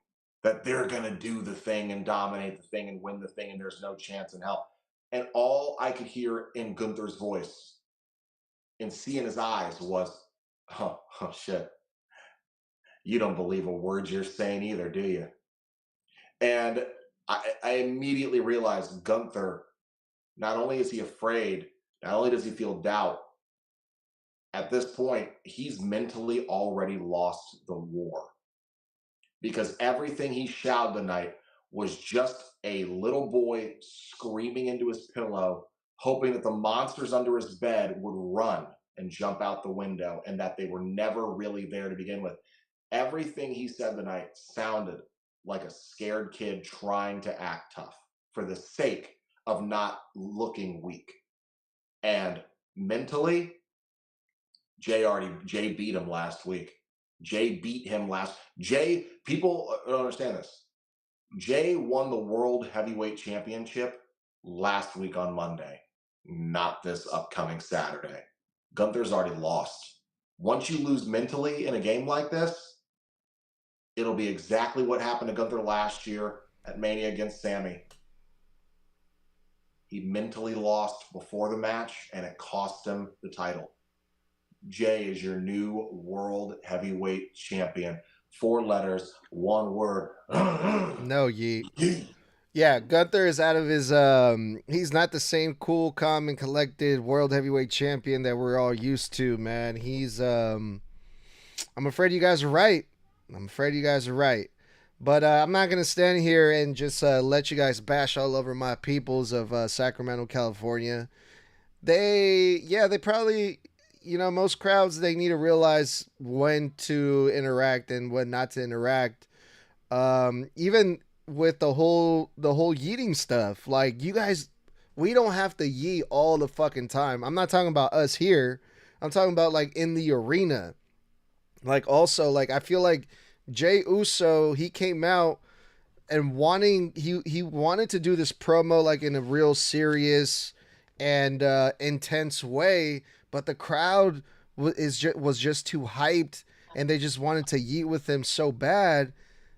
that they're going to do the thing and dominate the thing and win the thing, and there's no chance in hell. And all I could hear in Gunther's voice and see in his eyes was, oh shit. You don't believe a word you're saying either, do you? And I immediately realized Gunther, not only is he afraid, not only does he feel doubt, at this point, he's mentally already lost the war. Because everything he shouted tonight was just a little boy screaming into his pillow, hoping that the monsters under his bed would run and jump out the window, and that they were never really there to begin with. Everything he said tonight sounded like a scared kid trying to act tough for the sake of not looking weak. And mentally, Jay beat him last week. People don't understand this. Jay won the World Heavyweight Championship last week on Monday, not this upcoming Saturday. Gunther's already lost. Once you lose mentally in a game like this, it'll be exactly what happened to Gunther last year at Mania against Sammy. He mentally lost before the match, and it cost him the title. Jay is your new World Heavyweight Champion. 4 letters, 1 word. No, yeet. Yeah, Gunther is out of his, he's not the same cool, calm, and collected World Heavyweight Champion that we're all used to, man. He's, I'm afraid you guys are right. But I'm not going to stand here and just let you guys bash all over my peoples of Sacramento, California. They probably, most crowds, they need to realize when to interact and when not to interact. Even with the whole yeeting stuff, like, you guys, we don't have to yeet all the fucking time. I'm not talking about us here. I'm talking about, like, in the arena. Like, also, like, I feel like Jey Uso, he came out and he wanted to do this promo, like, in a real serious and intense way, but the crowd was just too hyped, and they just wanted to yeet with him so bad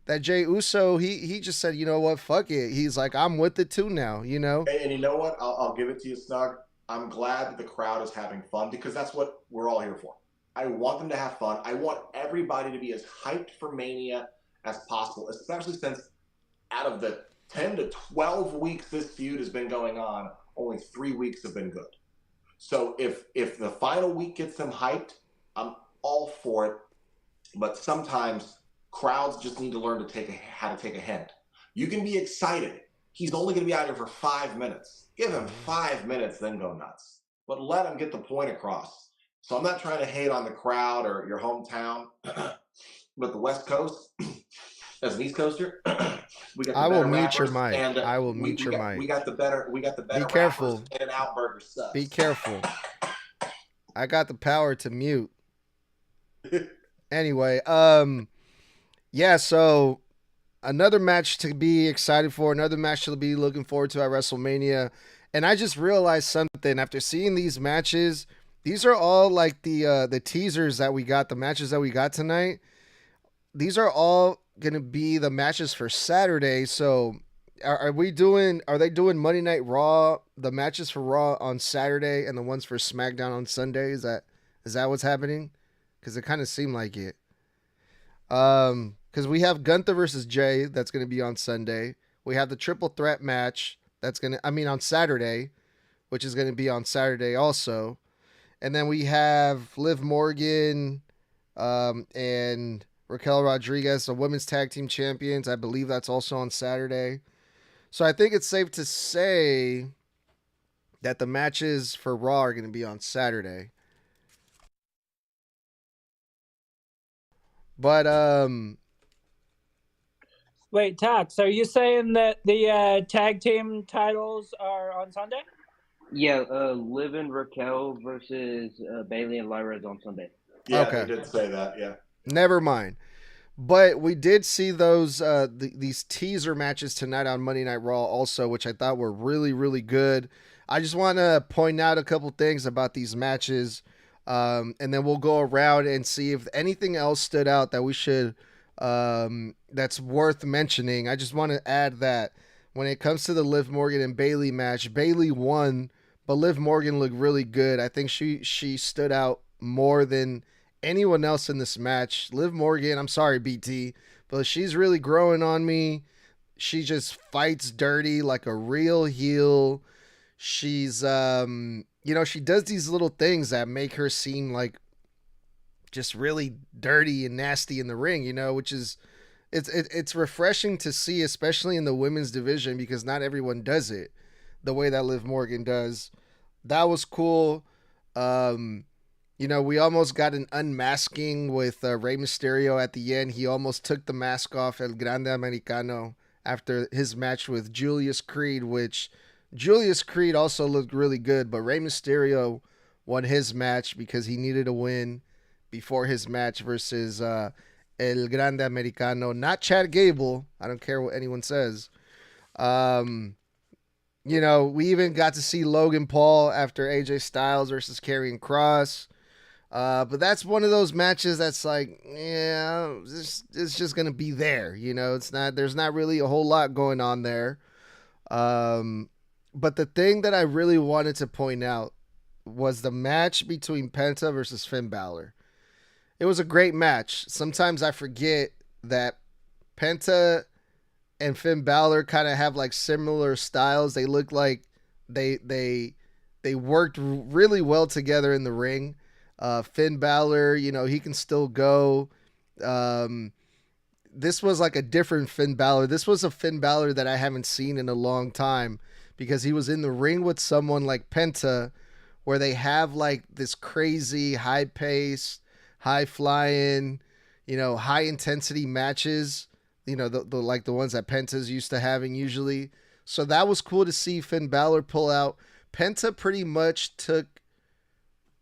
that Jey Uso, he just said, you know what, fuck it. He's like, I'm with it too now, you know? And you know what? I'll give it to you, Snug. I'm glad that the crowd is having fun, because that's what we're all here for. I want them to have fun. I want everybody to be as hyped for Mania as possible, especially since out of the 10 to 12 weeks this feud has been going on, only 3 weeks have been good. So if the final week gets them hyped, I'm all for it. But sometimes crowds just need to learn how to take a hint. You can be excited. He's only going to be out here for 5 minutes. Give him 5 minutes, then go nuts. But let him get the point across. So I'm not trying to hate on the crowd or your hometown, but the West Coast, as an East Coaster, we got the I will better mute your rappers, mic. and I will mute your mic. We got the better. Be careful. rappers, In-N-Out Burger sucks. Be careful. I got the power to mute. Anyway, yeah, so another match to be excited for, another match to be looking forward to at WrestleMania. And I just realized something after seeing these matches. These are all like the teasers that we got, the matches that we got tonight. These are all gonna be the matches for Saturday. So are we doing? Are they doing Monday Night Raw? The matches for Raw on Saturday and the ones for SmackDown on Sunday? Is that what's happening? Because it kind of seemed like it. Because we have Gunther versus Jay that's gonna be on Sunday. We have the triple threat match that's on Saturday, which is gonna be on Saturday also. And then we have Liv Morgan, and Raquel Rodriguez, the women's tag team champions. I believe that's also on Saturday. So I think it's safe to say that the matches for Raw are going to be on Saturday. But wait, Tax, are you saying that the tag team titles are on Sunday? Yeah, Liv and Raquel versus Bailey and Lyra is on Sunday. Yeah, Okay. They did say that. Yeah. Never mind. But we did see those these teaser matches tonight on Monday Night Raw also, which I thought were really, really good. I just want to point out a couple things about these matches, and then we'll go around and see if anything else stood out that we should that's worth mentioning. I just want to add that when it comes to the Liv Morgan and Bailey match, Bailey won, but Liv Morgan looked really good. I think she stood out more than anyone else in this match. Liv Morgan, I'm sorry, BT, but she's really growing on me. She just fights dirty like a real heel. She's she does these little things that make her seem like just really dirty and nasty in the ring, which is it's refreshing to see, especially in the women's division, because not everyone does it the way that Liv Morgan does. That was cool. We almost got an unmasking with Rey Mysterio at the end. He almost took the mask off El Grande Americano after his match with Julius Creed, which Julius Creed also looked really good, but Rey Mysterio won his match because he needed a win before his match versus El Grande Americano, not Chad Gable. I don't care what anyone says. We even got to see Logan Paul after AJ Styles versus Karrion Kross. But that's one of those matches that's like, yeah, it's just gonna be there. There's not really a whole lot going on there. But the thing that I really wanted to point out was the match between Penta versus Finn Balor. It was a great match. Sometimes I forget that Penta and Finn Balor kind of have like similar styles. They look like they worked really well together in the ring. Finn Balor, he can still go. This was like a different Finn Balor. This was a Finn Balor that I haven't seen in a long time because he was in the ring with someone like Penta where they have like this crazy high pace, high flying, high intensity matches, the like the ones that Penta's used to having usually. So that was cool to see Finn Balor pull out. Penta pretty much took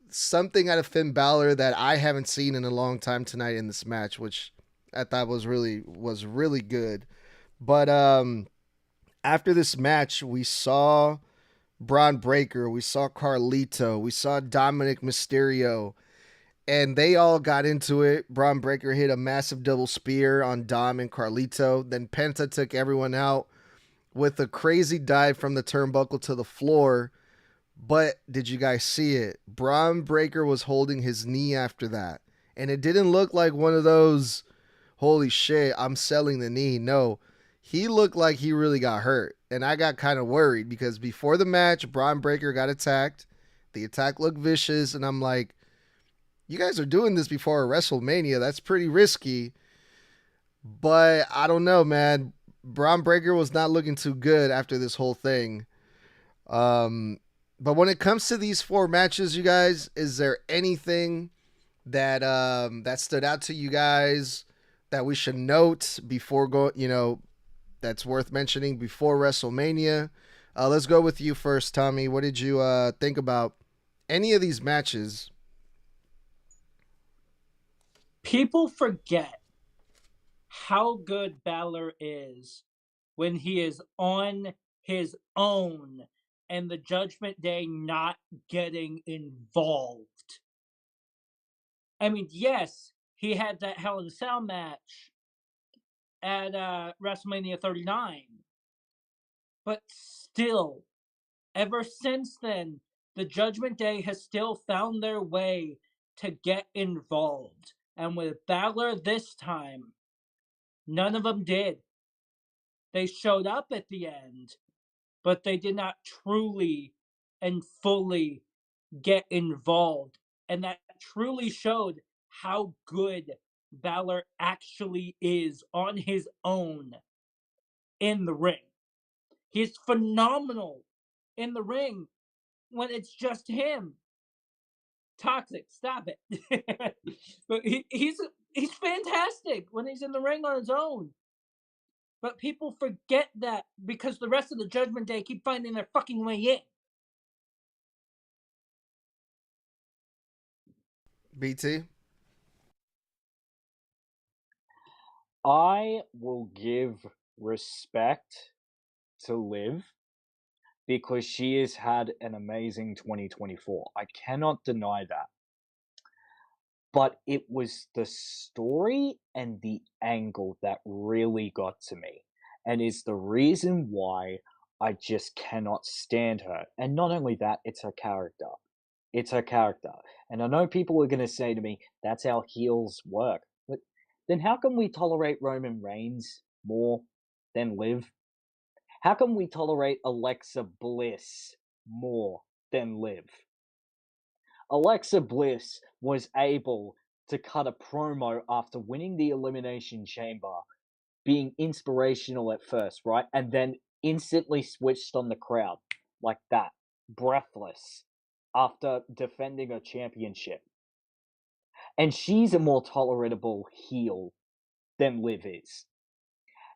something out of Finn Balor that I haven't seen in a long time tonight in this match, which I thought was really good. But after this match, we saw Braun Breaker, we saw Carlito, we saw Dominic Mysterio, and they all got into it. Braun Breaker hit a massive double spear on Dom and Carlito. Then Penta took everyone out with a crazy dive from the turnbuckle to the floor. But did you guys see it? Braun Breaker was holding his knee after that. And it didn't look like one of those, holy shit, I'm selling the knee. No, he looked like he really got hurt. And I got kind of worried because before the match, Braun Breaker got attacked. The attack looked vicious. And I'm like, you guys are doing this before a WrestleMania. That's pretty risky. But I don't know, man. Braun Breaker was not looking too good after this whole thing. But when it comes to these four matches, you guys, is there anything that that stood out to you guys that we should note before that's worth mentioning before WrestleMania? Let's go with you first, Tommy. What did you think about any of these matches? People forget how good Balor is when he is on his own and the Judgment Day not getting involved. I mean, yes, he had that Hell in a Cell match at WrestleMania 39, but still, ever since then, the Judgment Day has still found their way to get involved. And with Balor this time, none of them did. They showed up at the end, but they did not truly and fully get involved. And that truly showed how good Balor actually is on his own in the ring. He's phenomenal in the ring when it's just him. Toxic, stop it. But he's fantastic when he's in the ring on his own. But people forget that because the rest of the Judgment Day keep finding their fucking way in. BT? I will give respect to Liv because she has had an amazing 2024. I cannot deny that. But it was the story and the angle that really got to me, and is the reason why I just cannot stand her. And not only that, it's her character. It's her character. And I know people are going to say to me, that's how heels work. But then how can we tolerate Roman Reigns more than Liv? How can we tolerate Alexa Bliss more than Liv? Alexa Bliss was able to cut a promo after winning the Elimination Chamber, being inspirational at first, right? And then instantly switched on the crowd like that, breathless, after defending her championship. And she's a more tolerable heel than Liv is.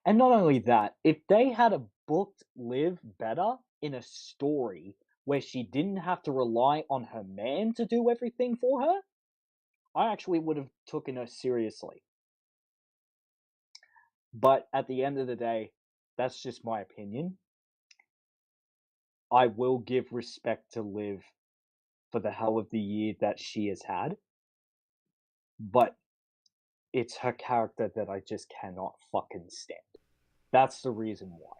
And not only that, if they had booked Liv better in a story where she didn't have to rely on her man to do everything for her, I actually would have taken her seriously. But at the end of the day, that's just my opinion. I will give respect to Liv for the hell of the year that she has had. But it's her character that I just cannot fucking stand. That's the reason why.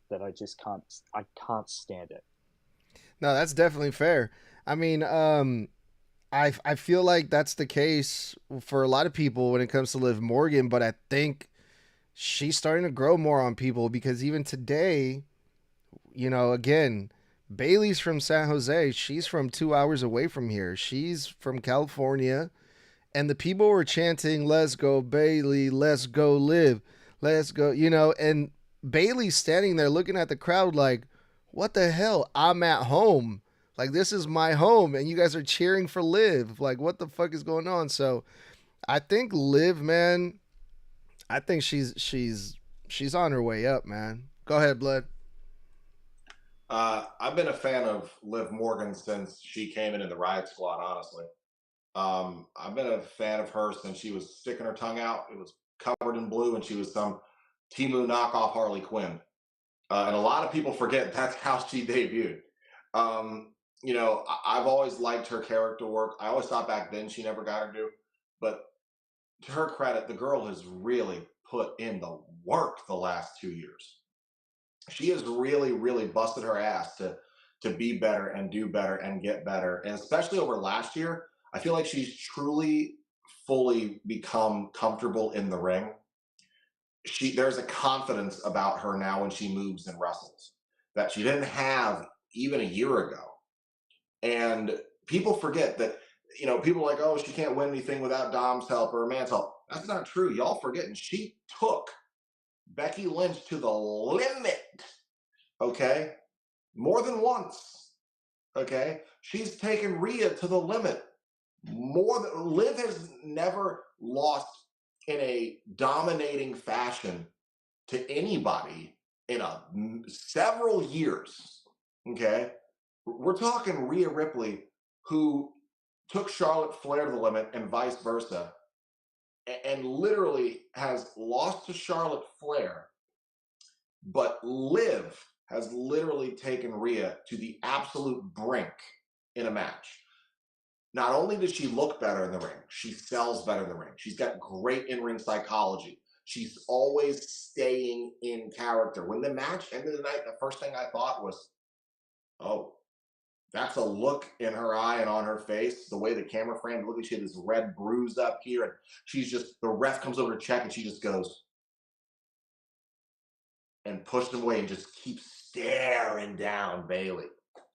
That I just can't stand it. No, that's definitely fair. I mean, I feel like that's the case for a lot of people when it comes to Liv Morgan, but I think she's starting to grow more on people because even today, you know, again, Bailey's from San Jose. She's from 2 hours away from here. She's from California. And the people were chanting, "Let's go, Bailey. Let's go, Liv. Let's go," you know, and Bailey's standing there looking at the crowd like, what the hell? I'm at home. Like, this is my home, and you guys are cheering for Liv. Like, what the fuck is going on? So, I think Liv, man, I think she's on her way up, man. Go ahead, Blood. I've been a fan of Liv Morgan since she came in the Riot Squad, honestly. I've been a fan of her since she was sticking her tongue out. It was covered in blue, and she was some Temu knockoff Harley Quinn. And a lot of people forget that's how she debuted. You know, I've always liked her character work. I always thought back then she never got her due. But to her credit, the girl has really put in the work the last 2 years. She has really, really busted her ass to be better and do better and get better. And especially over last year, I feel like she's truly, fully become comfortable in the ring. There's a confidence about her now when she moves and wrestles that she didn't have even a year ago. And people forget that, you know, people are like, oh, she can't win anything without Dom's help or a man's help. That's not true. Y'all forgetting she took Becky Lynch to the limit. Okay? More than once. Okay? She's taken Rhea to the limit. Liv has never lost in a dominating fashion to anybody in several years. Okay? We're talking Rhea Ripley, who took Charlotte Flair to the limit and vice versa, and literally has lost to Charlotte Flair, but Liv has literally taken Rhea to the absolute brink in a match. Not only does she look better in the ring, she sells better in the ring. She's got great in-ring psychology. She's always staying in character. When the match ended the night, the first thing I thought was, oh, that's a look in her eye and on her face. The way the camera framed, look at she had this red bruise up here, and she's just, the ref comes over to check, and she just goes and pushed him away and just keeps staring down Bayley.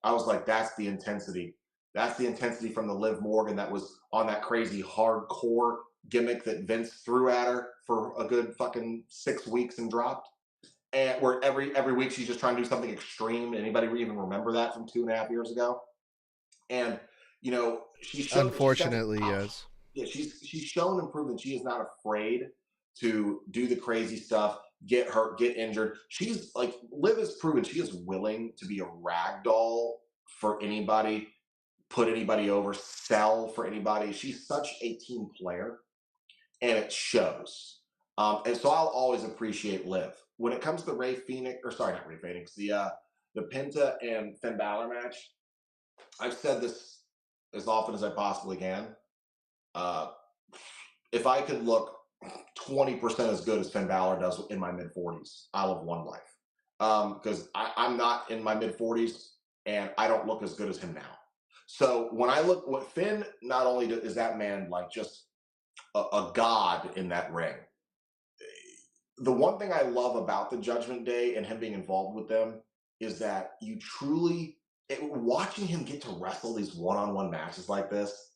I was like, that's the intensity. That's the intensity from the Liv Morgan that was on that crazy hardcore gimmick that Vince threw at her for a good fucking 6 weeks and dropped. And where every week she's just trying to do something extreme. Anybody even remember that from 2.5 years ago? And you know, she's shown, unfortunately, yes. Yeah, she's shown and proven she is not afraid to do the crazy stuff, get hurt, get injured. She's like, Liv has proven she is willing to be a rag doll for anybody, put anybody over, sell for anybody. She's such a team player, and it shows. And so I'll always appreciate Liv. When it comes to the Ray Phoenix, or sorry, not Ray Phoenix, the Penta and Finn Balor match, I've said this as often as I possibly can. If I could look 20% as good as Finn Balor does in my mid-40s, I'll have one life. Because I'm not in my mid-40s, and I don't look as good as him now. So when I look, what Finn, not only is that man like just a god in that ring. The one thing I love about the Judgment Day and him being involved with them is that you truly, watching him get to wrestle these one-on-one matches like this,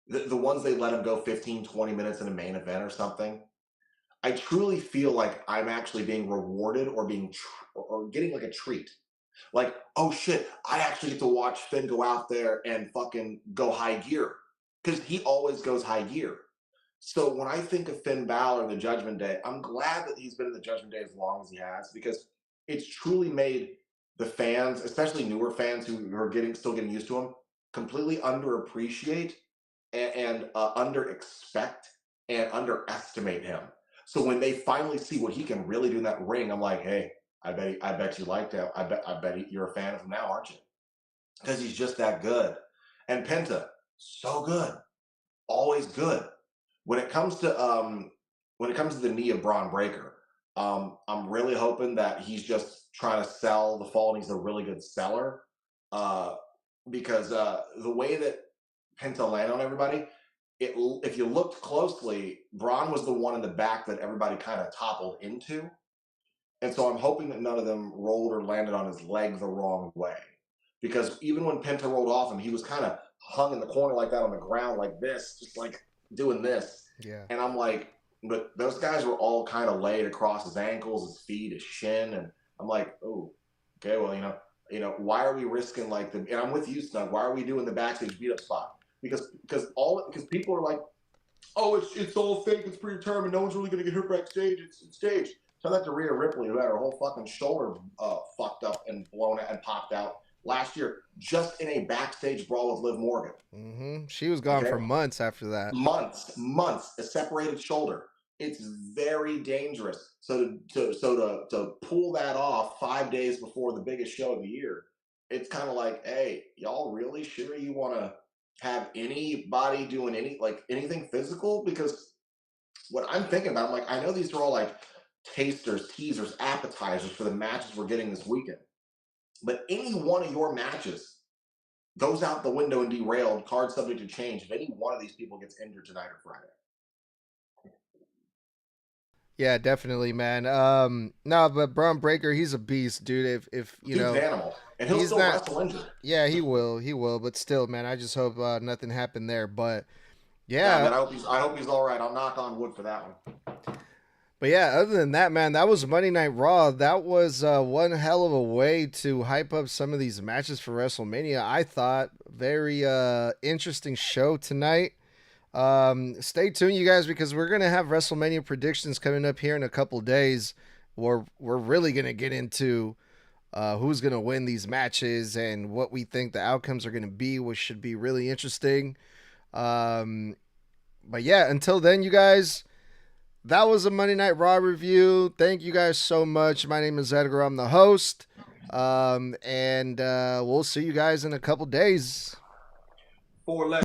the ones they let him go 15, 20 minutes in a main event or something, I truly feel like I'm actually being rewarded or or getting like a treat. Like, oh shit, I actually get to watch Finn go out there and fucking go high gear. Because he always goes high gear. So when I think of Finn Balor in the Judgment Day, I'm glad that he's been in the Judgment Day as long as he has, because it's truly made the fans, especially newer fans who are still getting used to him, completely underappreciate and under-expect and underestimate him. So when they finally see what he can really do in that ring, I'm like, hey, I bet you like that. I bet you're a fan of him now, aren't you? Because he's just that good. And Penta, so good, always good. When it comes to the knee of Braun Breaker, I'm really hoping that he's just trying to sell the fall and he's a really good seller. Because the way that Penta landed on everybody, if you looked closely, Braun was the one in the back that everybody kind of toppled into. And so I'm hoping that none of them rolled or landed on his leg the wrong way. Because even when Penta rolled off him, he was kind of hung in the corner like that on the ground like this, just like doing this. Yeah. And I'm like, but those guys were all kind of laid across his ankles, his feet, his shin. And I'm like, oh, okay, well, you know, why are we risking like and I'm with you, Snug, why are we doing the backstage beat up spot? Because people are like, oh, it's all fake, it's predetermined, no one's really going to get hurt backstage, it's staged. Tell that to Rhea Ripley, who had her whole fucking shoulder fucked up and blown out and popped out last year, just in a backstage brawl with Liv Morgan. Mm-hmm. She was gone for months after that. Months, a separated shoulder. It's very dangerous. So to pull that off 5 days before the biggest show of the year, it's kind of like, hey, y'all really sure you want to have anybody doing anything physical? Because what I'm thinking about, I'm like, I know these are all like tasters, teasers, appetizers for the matches we're getting this weekend. But any one of your matches goes out the window and derailed, card subject to change, if any one of these people gets injured tonight or Friday. Yeah, definitely, man. No, but Braun Breaker, he's a beast, dude. If you he's know, an animal, and he'll still wrestle injured. Yeah, he will. But still, man, I just hope nothing happened there. But yeah, man, I hope he's all right. I'll knock on wood for that one. But yeah, other than that, man, that was Monday Night Raw. That was one hell of a way to hype up some of these matches for WrestleMania. I thought very interesting show tonight. Stay tuned, you guys, because we're gonna have WrestleMania predictions coming up here in a couple days. We're really gonna get into who's gonna win these matches and what we think the outcomes are gonna be, which should be really interesting. But yeah, until then, you guys. that was a Monday Night Raw review. Thank you guys so much. My name is Edgar. I'm the host. And we'll see you guys in a couple days. 4 left.